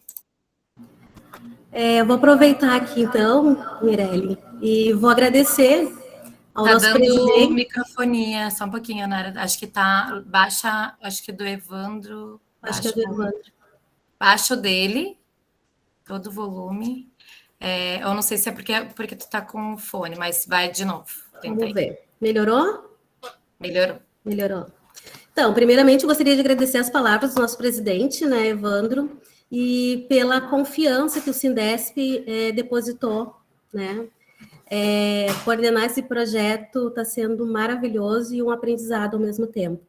Eu vou aproveitar aqui, então, Mirelle, e vou agradecer ao nosso presidente. Microfonia, só um pouquinho, Nara. Acho que tá baixa, acho que do Evandro. Acho que é do Evandro. Baixo dele, todo o volume. Eu não sei se é porque tu tá com o fone, mas vai de novo. Vamos ver. Melhorou? Melhorou. Então, primeiramente, eu gostaria de agradecer as palavras do nosso presidente, né, Evandro, e pela confiança que o Sindesp depositou, né? Coordenar esse projeto está sendo maravilhoso e um aprendizado ao mesmo tempo.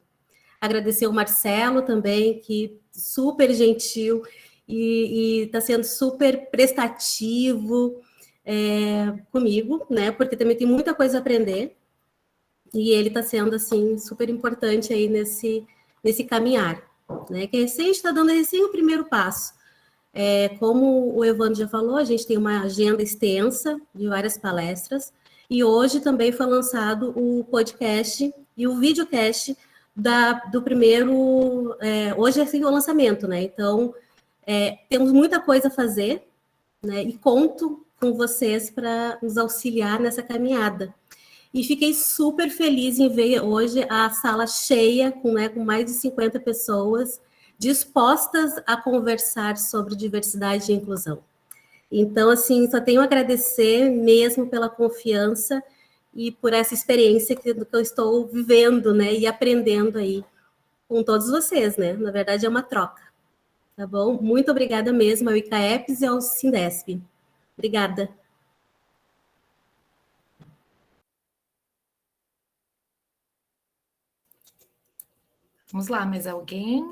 Agradecer o Marcelo também, que super gentil e está sendo super prestativo comigo, né? Porque também tem muita coisa a aprender e ele está sendo assim super importante aí nesse caminhar, né? Que a gente está dando o primeiro passo. Como o Evandro já falou, a gente tem uma agenda extensa de várias palestras e hoje também foi lançado o podcast e o videocast do primeiro... hoje é o lançamento, né? Então, temos muita coisa a fazer, né? E conto com vocês para nos auxiliar nessa caminhada. E fiquei super feliz em ver hoje a sala cheia, com mais de 50 pessoas dispostas a conversar sobre diversidade e inclusão. Então, assim, só tenho a agradecer mesmo pela confiança e por essa experiência que eu estou vivendo, né, e aprendendo aí com todos vocês, né? Na verdade, é uma troca, tá bom? Muito obrigada mesmo ao ICAEPS e ao Sindesp. Obrigada. Vamos lá, mais alguém?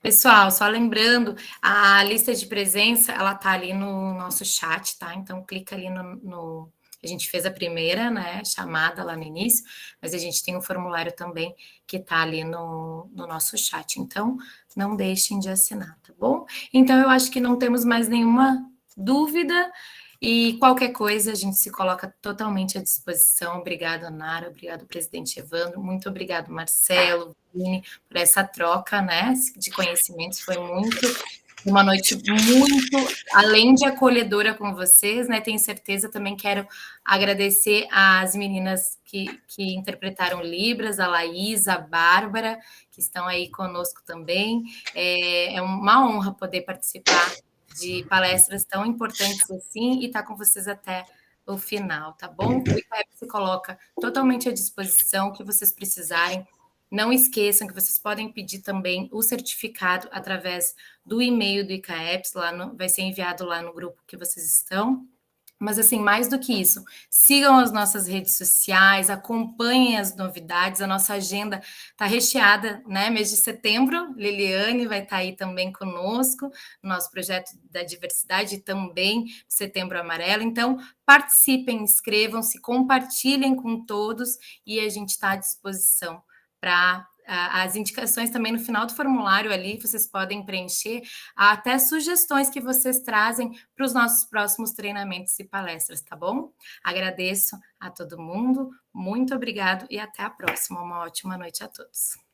Pessoal, só lembrando, a lista de presença, ela tá ali no nosso chat, tá? Então, clica ali no... A gente fez a primeira, né, chamada lá no início, mas a gente tem um formulário também que tá ali no nosso chat. Então, não deixem de assinar, tá bom? Então, eu acho que não temos mais nenhuma dúvida. E qualquer coisa, a gente se coloca totalmente à disposição. Obrigada, Nara. Obrigado, presidente Evandro. Muito obrigado, Marcelo, Vini, por essa troca, né, de conhecimentos. Foi uma noite muito, além de acolhedora com vocês, né? Tenho certeza, também quero agradecer às meninas que interpretaram Libras, a Laís, a Bárbara, que estão aí conosco também. É uma honra poder participar de palestras tão importantes assim e estar com vocês até o final, tá bom? O ICAEPS se coloca totalmente à disposição, que vocês precisarem. Não esqueçam que vocês podem pedir também o certificado através do e-mail do ICAEPS, vai ser enviado lá no grupo que vocês estão. Mas, assim, mais do que isso, sigam as nossas redes sociais, acompanhem as novidades, a nossa agenda está recheada, né? Mês de setembro, Liliane vai estar aí também conosco, no nosso projeto da diversidade e também Setembro Amarelo. Então, participem, inscrevam-se, compartilhem com todos e a gente está à disposição para... As indicações também no final do formulário ali, vocês podem preencher até sugestões que vocês trazem para os nossos próximos treinamentos e palestras, tá bom? Agradeço a todo mundo, muito obrigado e até a próxima. Uma ótima noite a todos.